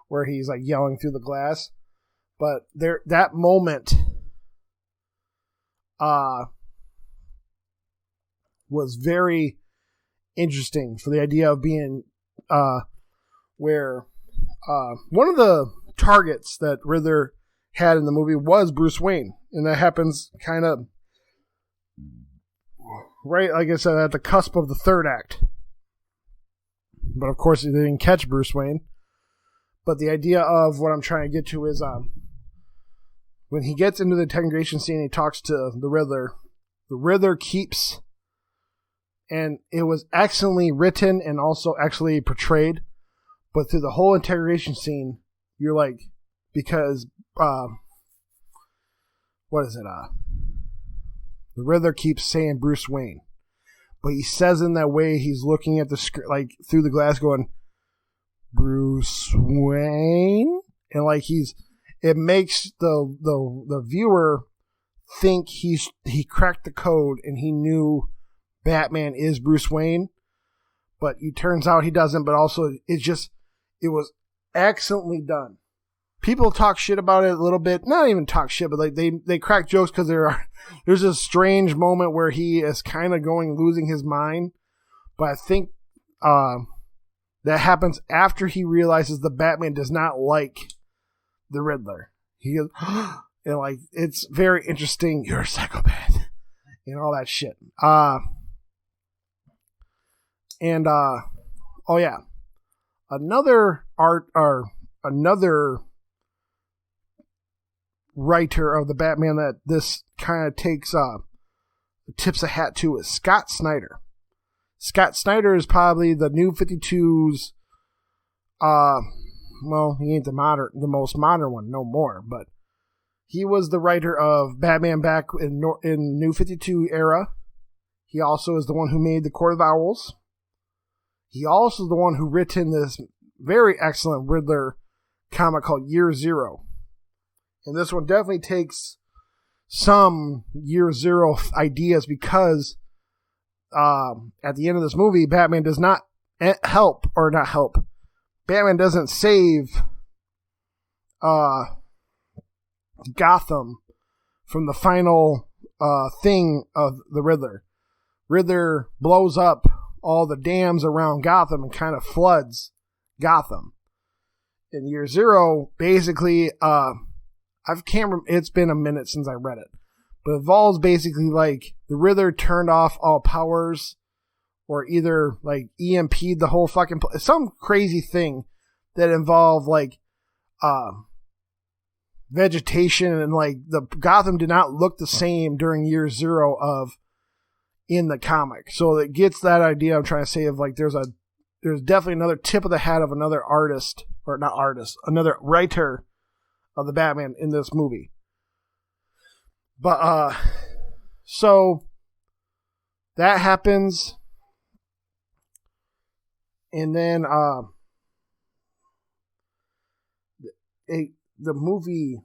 where he's like yelling through the glass. But that moment was very interesting for the idea of being where one of the targets that Riddler had in the movie was Bruce Wayne, and that happens kind of right, like I said, at the cusp of the third act. But of course, they didn't catch Bruce Wayne. But the idea of what I'm trying to get to is when he gets into the interrogation scene, he talks to the Riddler keeps, and it was excellently written and also excellently portrayed. But through the whole interrogation scene, you're like, because what is it? The Riddler keeps saying Bruce Wayne, but he says in that way he's looking at the screen, like through the glass, going Bruce Wayne, and like it makes the viewer think he cracked the code and he knew Batman is Bruce Wayne, but it turns out he doesn't. But also, it was excellently done. People talk shit about it a little bit. Not even talk shit, but like they crack jokes because there's a strange moment where he is kind of losing his mind. But I think that happens after he realizes the Batman does not like the Riddler. He goes, and like, it's very interesting. You're a psychopath, and all that shit. Oh yeah, another writer of the Batman that this kind of tips a hat to is Scott Snyder. Scott Snyder is probably the New 52's, well, he ain't the most modern one, no more, but he was the writer of Batman back in New 52 era. He also is the one who made the Court of Owls. He also is the one who written this very excellent Riddler comic called Year Zero. And this one definitely takes some Year Zero ideas because at the end of this movie, Batman does not help. Batman doesn't save Gotham from the final thing of the Riddler. Riddler blows up all the dams around Gotham and kind of floods Gotham. In Year Zero, basically, it's been a minute since I read it, but it involves basically like the Riddler turned off all powers or either like EMP'd the whole fucking some crazy thing that involved like vegetation, and like the Gotham did not look the same during Year Zero of in the comic. So it gets that idea I'm trying to say of like there's definitely another tip of the hat of another another writer of the Batman in this movie. But so that happens, and then the movie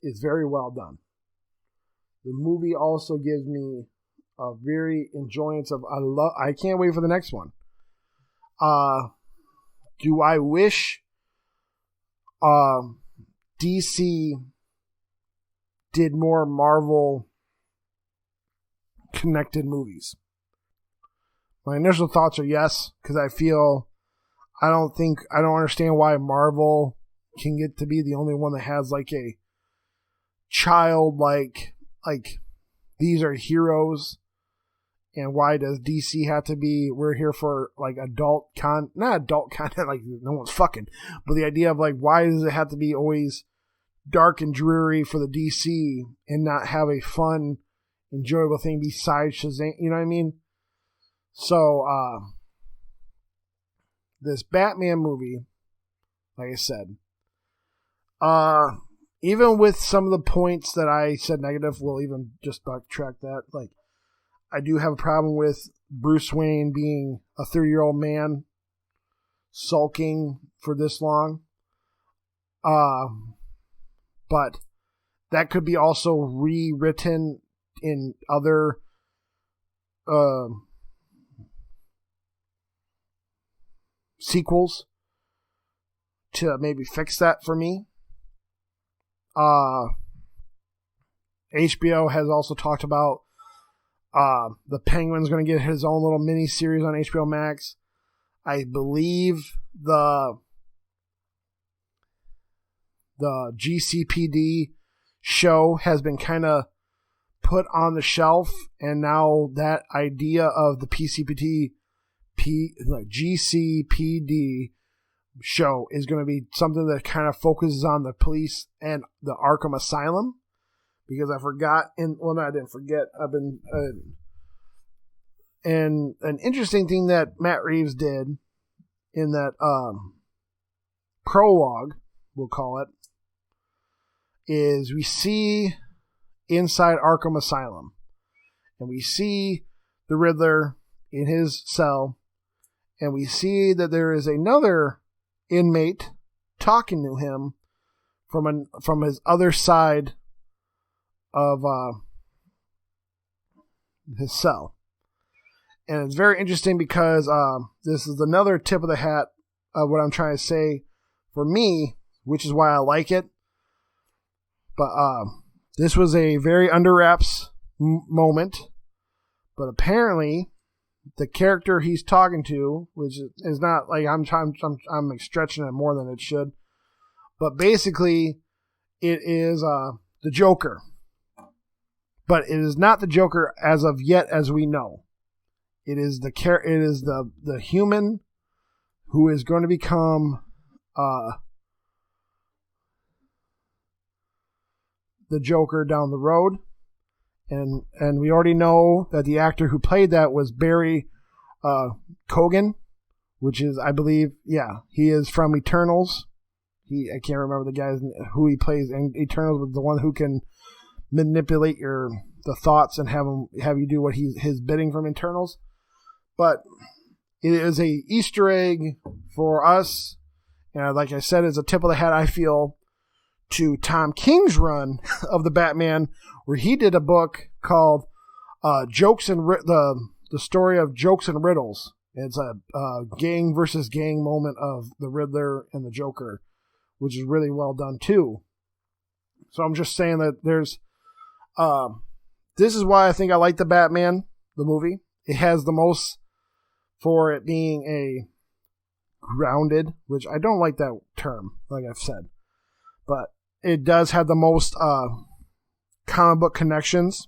is very well done. The movie also gives me a very enjoyance of I can't wait for the next one. Do I wish DC did more Marvel connected movies? My initial thoughts are yes, because I don't understand why Marvel can get to be the only one that has like a childlike, like these are heroes, and why does DC have to be, we're here for like not adult content, like no one's fucking, but the idea of like, why does it have to be always dark and dreary for the DC and not have a fun, enjoyable thing besides Shazam? You know what I mean? So, this Batman movie, like I said, even with some of the points that I said negative, we'll even just backtrack that. Like, I do have a problem with Bruce Wayne being a 30-year-old man sulking for this long. But that could be also rewritten in other sequels to maybe fix that for me. HBO has also talked about the Penguin's going to get his own little mini series on HBO Max. I believe the GCPD show has been kind of put on the shelf, and now that idea of the GCPD show is going to be something that kind of focuses on the police and the Arkham Asylum, because I didn't forget. I've been and an interesting thing that Matt Reeves did in that prologue, we'll call it, is we see inside Arkham Asylum, and we see the Riddler in his cell, and we see that there is another inmate talking to him from his other side of his cell. And it's very interesting because this is another tip of the hat of what I'm trying to say for me, which is why I like it. But this was a very under wraps moment. But apparently, the character he's talking to, which is not like I'm stretching it more than it should, but basically, it is the Joker. But it is not the Joker as of yet, as we know. It is the human who is going to become the Joker down the road. And we already know that the actor who played that was Barry Keoghan, which is, I believe, he is from Eternals. I can't remember the guy who he plays in Eternals, but the one who can manipulate the thoughts and have you do what his bidding from Eternals. But it is a Easter egg for us, and like I said, it's a tip of the hat, I feel, to Tom King's run of the Batman, where he did a book called the story of Jokes and Riddles. It's a gang versus gang moment of the Riddler and the Joker, which is really well done too. So I'm just saying that there's this is why I think I like the Batman, the movie. It has the most, for it being a grounded, which I don't like that term, like I've said, but it does have the most comic book connections.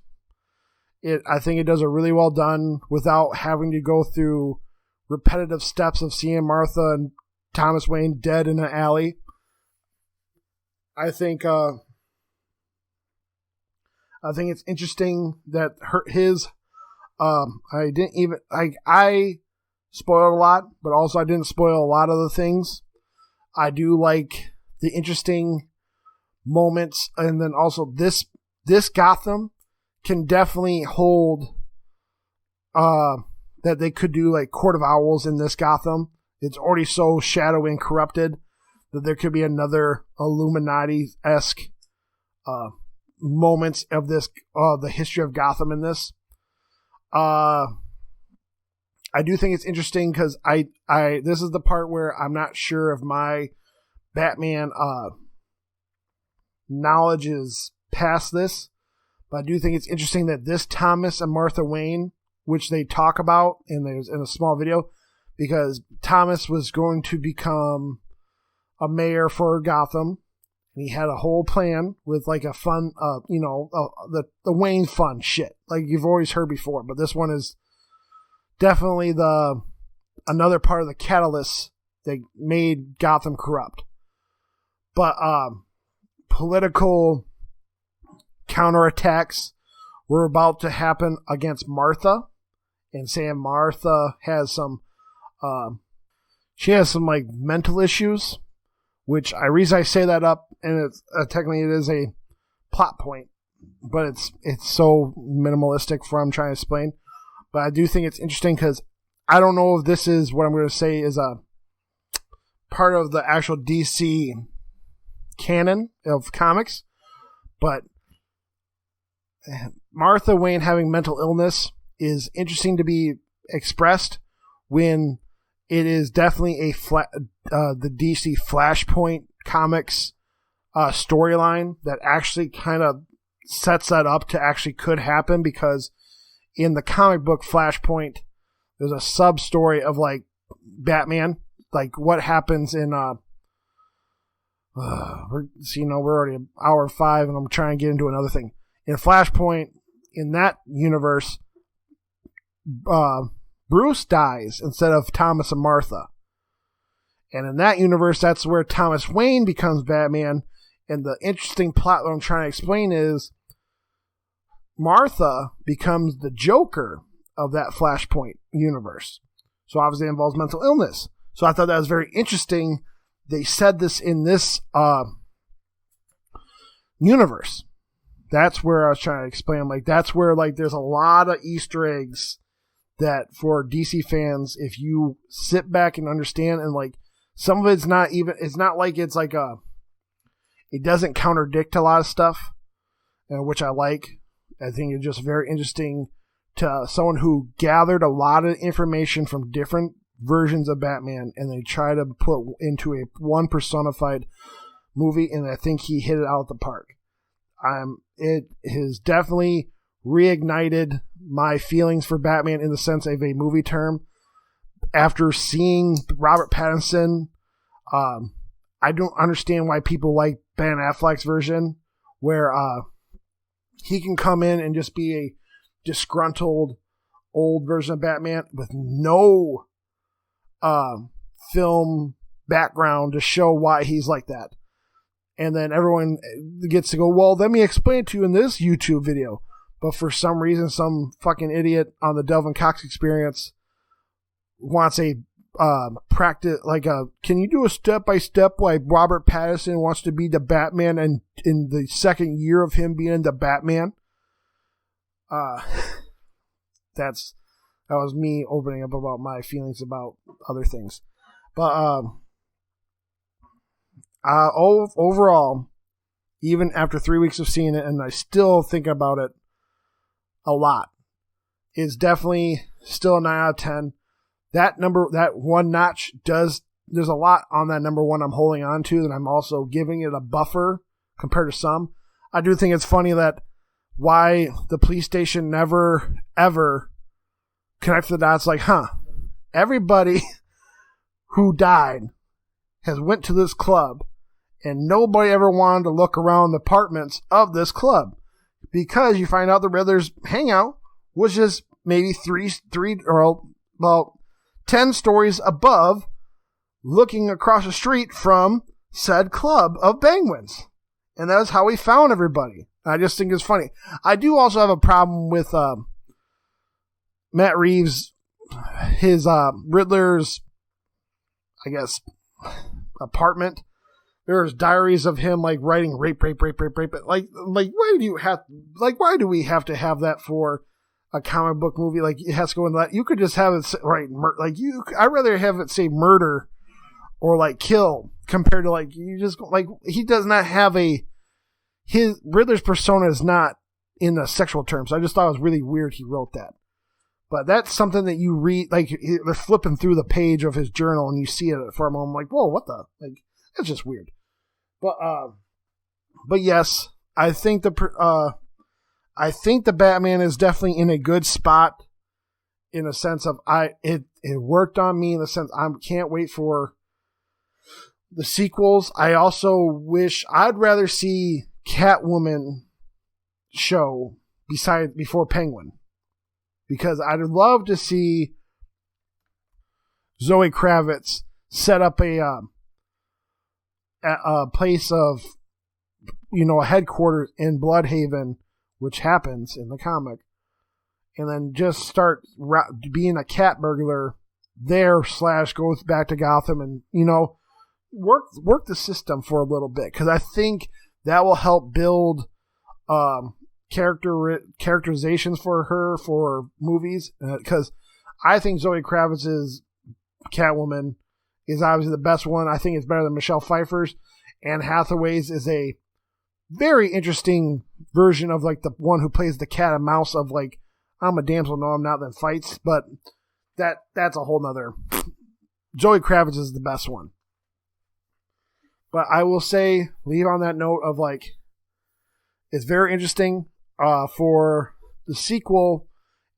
I think it does a really well done without having to go through repetitive steps of seeing Martha and Thomas Wayne dead in an alley. I think it's interesting that I spoiled a lot, but also I didn't spoil a lot of the things. I do like the interesting moments, and then also this Gotham can definitely hold that they could do like Court of Owls in this Gotham. It's already so shadowy and corrupted that there could be another Illuminati-esque moments of this the history of Gotham in this. I do think it's interesting because I this is the part where I'm not sure if my Batman knowledge is past this, but I do think it's interesting that this Thomas and Martha Wayne, which they talk about in a small video, because Thomas was going to become a mayor for Gotham, and he had a whole plan with like a fun, the Wayne fun shit, like you've always heard before, but this one is definitely another part of the catalyst that made Gotham corrupt. But political counterattacks were about to happen against Martha, and saying Martha has some like mental issues, which reason I say that up, and it's technically it is a plot point, but it's so minimalistic for what I'm trying to explain. But I do think it's interesting because I don't know if this is what I'm going to say is a part of the actual DC canon of comics, but Martha Wayne having mental illness is interesting to be expressed when it is definitely the DC Flashpoint comics storyline that actually kind of sets that up to actually could happen, because in the comic book Flashpoint, there's a sub story of like Batman, like what happens in we're already an hour 5, and I'm trying to get into another thing. In Flashpoint, in that universe, Bruce dies instead of Thomas and Martha. And in that universe, that's where Thomas Wayne becomes Batman. And the interesting plot that I'm trying to explain is Martha becomes the Joker of that Flashpoint universe. So obviously it involves mental illness. So I thought that was very interesting. They said this in this universe. That's where I was trying to explain. Like, that's where, like, there's a lot of Easter eggs that for DC fans, if you sit back and understand, and like, some of it's not like it's like it doesn't contradict a lot of stuff, which I like. I think it's just very interesting to someone who gathered a lot of information from different versions of Batman, and they try to put into a one personified movie, and I think he hit it out of the park. It has definitely reignited my feelings for Batman in the sense of a movie term. After seeing Robert Pattinson, I don't understand why people like Ben Affleck's version, where he can come in and just be a disgruntled old version of Batman with no film background to show why he's like that. And then everyone gets to go, well, let me explain it to you in this YouTube video. But for some reason, some fucking idiot on the Delvin Cox Experience wants a practice, can you do a step-by-step why Robert Pattinson wants to be the Batman and in the second year of him being the Batman? That was me opening up about my feelings about other things. But overall, even after 3 weeks of seeing it, and I still think about it a lot, is definitely still a 9 out of 10. That one notch there's a lot on that number one I'm holding on to, and I'm also giving it a buffer compared to some. I do think it's funny that why the police station never, ever connected the dots, everybody who died has went to this club, and nobody ever wanted to look around the apartments of this club, because you find out the Riddler's hangout was just maybe three or about 10 stories above, looking across the street from said club of Penguins. And that was how we found everybody. I just think it's funny. I do also have a problem with Matt Reeves, his Riddler's, I guess, apartment. There's diaries of him writing rape. Why do we have to have that for a comic book movie? It has to go into that. You could just have it right. I'd rather have it say murder or kill compared to you just he does not have his Riddler's persona is not in the sexual terms. I just thought it was really weird he wrote that. But that's something that you read, they're flipping through the page of his journal and you see it for a moment. I'm like, whoa, what the? It's just weird. But yes, I think the Batman is definitely in a good spot in a sense of it worked on me in the sense I can't wait for the sequels. I also wish I'd rather see Catwoman show before Penguin, because I'd love to see Zoe Kravitz set up a place of, a headquarters in Bloodhaven, which happens in the comic, and then just start being a cat burglar there / goes back to Gotham and, work the system for a little bit, because I think that will help build characterizations for her for movies, because I think Zoe Kravitz's Catwoman is obviously the best one. I think it's better than Michelle Pfeiffer's. Anne Hathaway's is a very interesting version of the one who plays the cat and mouse of I'm a damsel, no I'm not, then fights. But that's a whole nother. Zoe Kravitz is the best one. But I will say, leave on that note of it's very interesting for the sequel.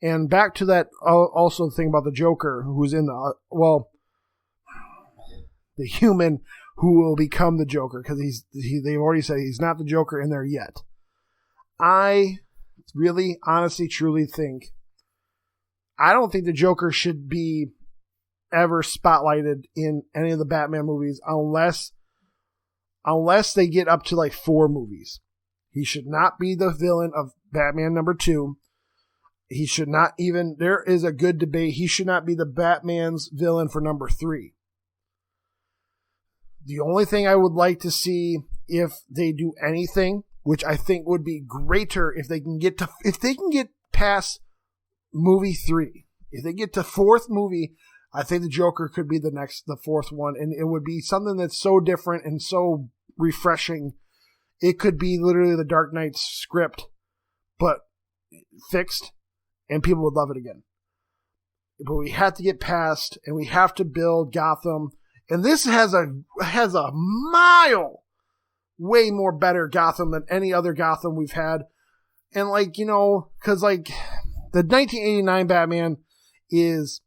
And back to that also thing about the Joker, who's in the human who will become the Joker, because they've already said he's not the Joker in there yet. I really, honestly, truly think I don't think the Joker should be ever spotlighted in any of the Batman movies unless they get up to 4 movies. He should not be the villain of Batman number 2. He should not even, there is a good debate, he should not be the Batman's villain for number 3. The only thing I would like to see, if they do anything, which I think would be greater if they can get past movie 3. If they get to 4th movie, I think the Joker could be the 4th one, and it would be something that's so different and so refreshing. It could be literally the Dark Knight script, but fixed, and people would love it again. But we have to get past, and we have to build Gotham. And this has a mile way more better Gotham than any other Gotham we've had. And because the 1989 Batman is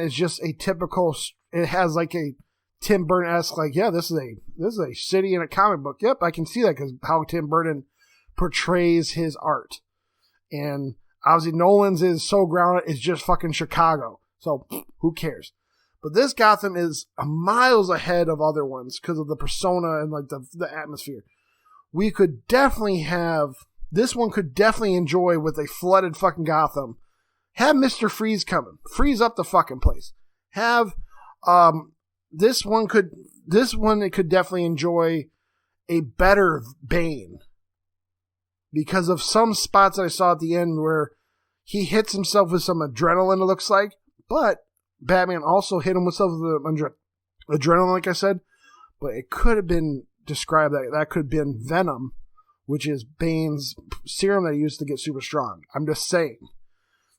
just a typical. It has like a Tim Burton-esque, this is a city in a comic book. Yep, I can see that because how Tim Burton portrays his art. And obviously Nolan's is so grounded, it's just fucking Chicago. So who cares? But this Gotham is miles ahead of other ones because of the persona and the atmosphere. We could definitely have, this one could definitely enjoy with a flooded fucking Gotham. Have Mr. Freeze coming. Freeze up the fucking place. Have, this one it could definitely enjoy a better Bane. Because of some spots I saw at the end where he hits himself with some adrenaline, it looks like. But Batman also hit him with some of the adrenaline, like I said. But it could have been described that could have been Venom, which is Bane's serum that he used to get super strong. I'm just saying.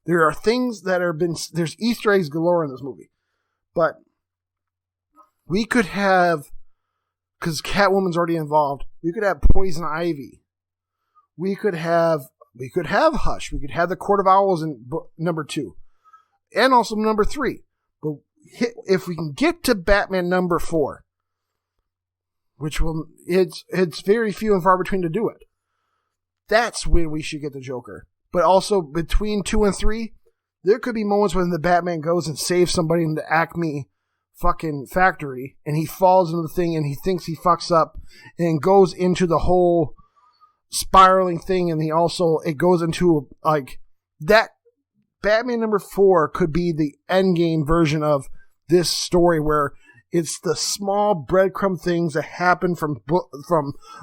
There are things that there's Easter eggs galore in this movie. But we could have, because Catwoman's already involved, we could have Poison Ivy. We could have Hush. We could have the Court of Owls in number 2. And also number 3. But if we can get to Batman number 4, it's very few and far between to do it. That's when we should get the Joker. But also between 2 and 3, there could be moments when the Batman goes and saves somebody in the Acme fucking factory, and he falls into the thing, and he thinks he fucks up, and goes into the whole spiraling thing, and it goes into that. Batman number 4 could be the endgame version of this story, where it's the small breadcrumb things that happen from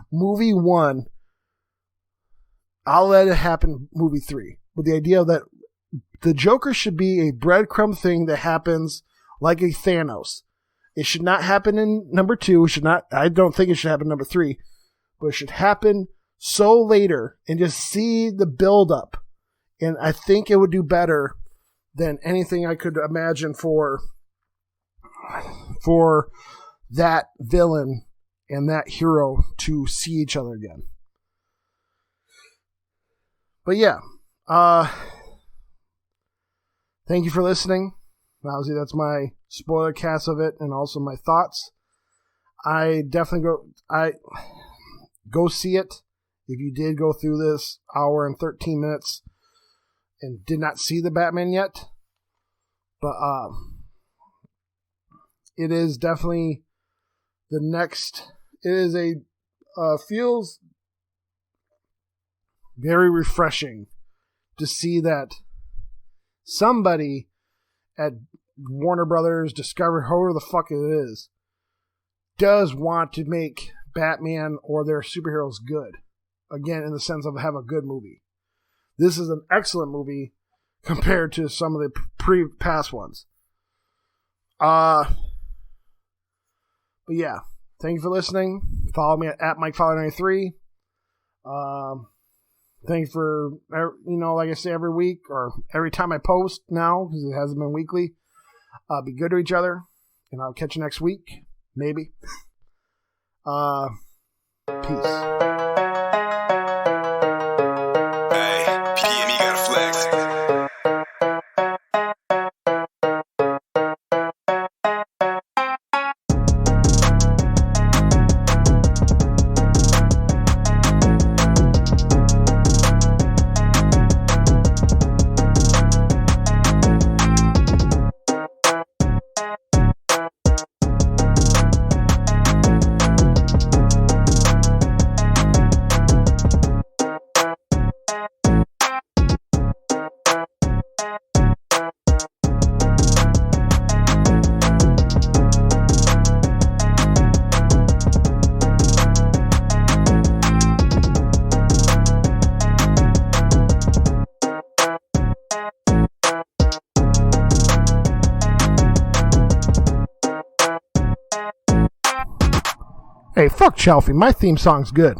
movie 1. I'll let it happen movie 3, with the idea that the Joker should be a breadcrumb thing that happens like a Thanos. It should not happen in number 2. I don't think it should happen in number 3, but it should happen so later and just see the build up. And I think it would do better than anything I could imagine for that villain and that hero to see each other again. But yeah, thank you for listening. Obviously, that's my spoiler cast of it and also my thoughts. I definitely go see it. If you did go through this hour and 13 minutes and did not see the Batman yet. But it is definitely the next. It is feels very refreshing to see that somebody at Warner Brothers, Discovery, however the fuck it is, does want to make Batman or their superheroes good. Again, in the sense of have a good movie. This is an excellent movie compared to some of the past ones. But yeah, thank you for listening. Follow me at MikeFowler93. Thank you for, like I say every week or every time I post now, because it hasn't been weekly. Be good to each other, and I'll catch you next week. Maybe. Peace. Hey, fuck Chalfie. My theme song's good.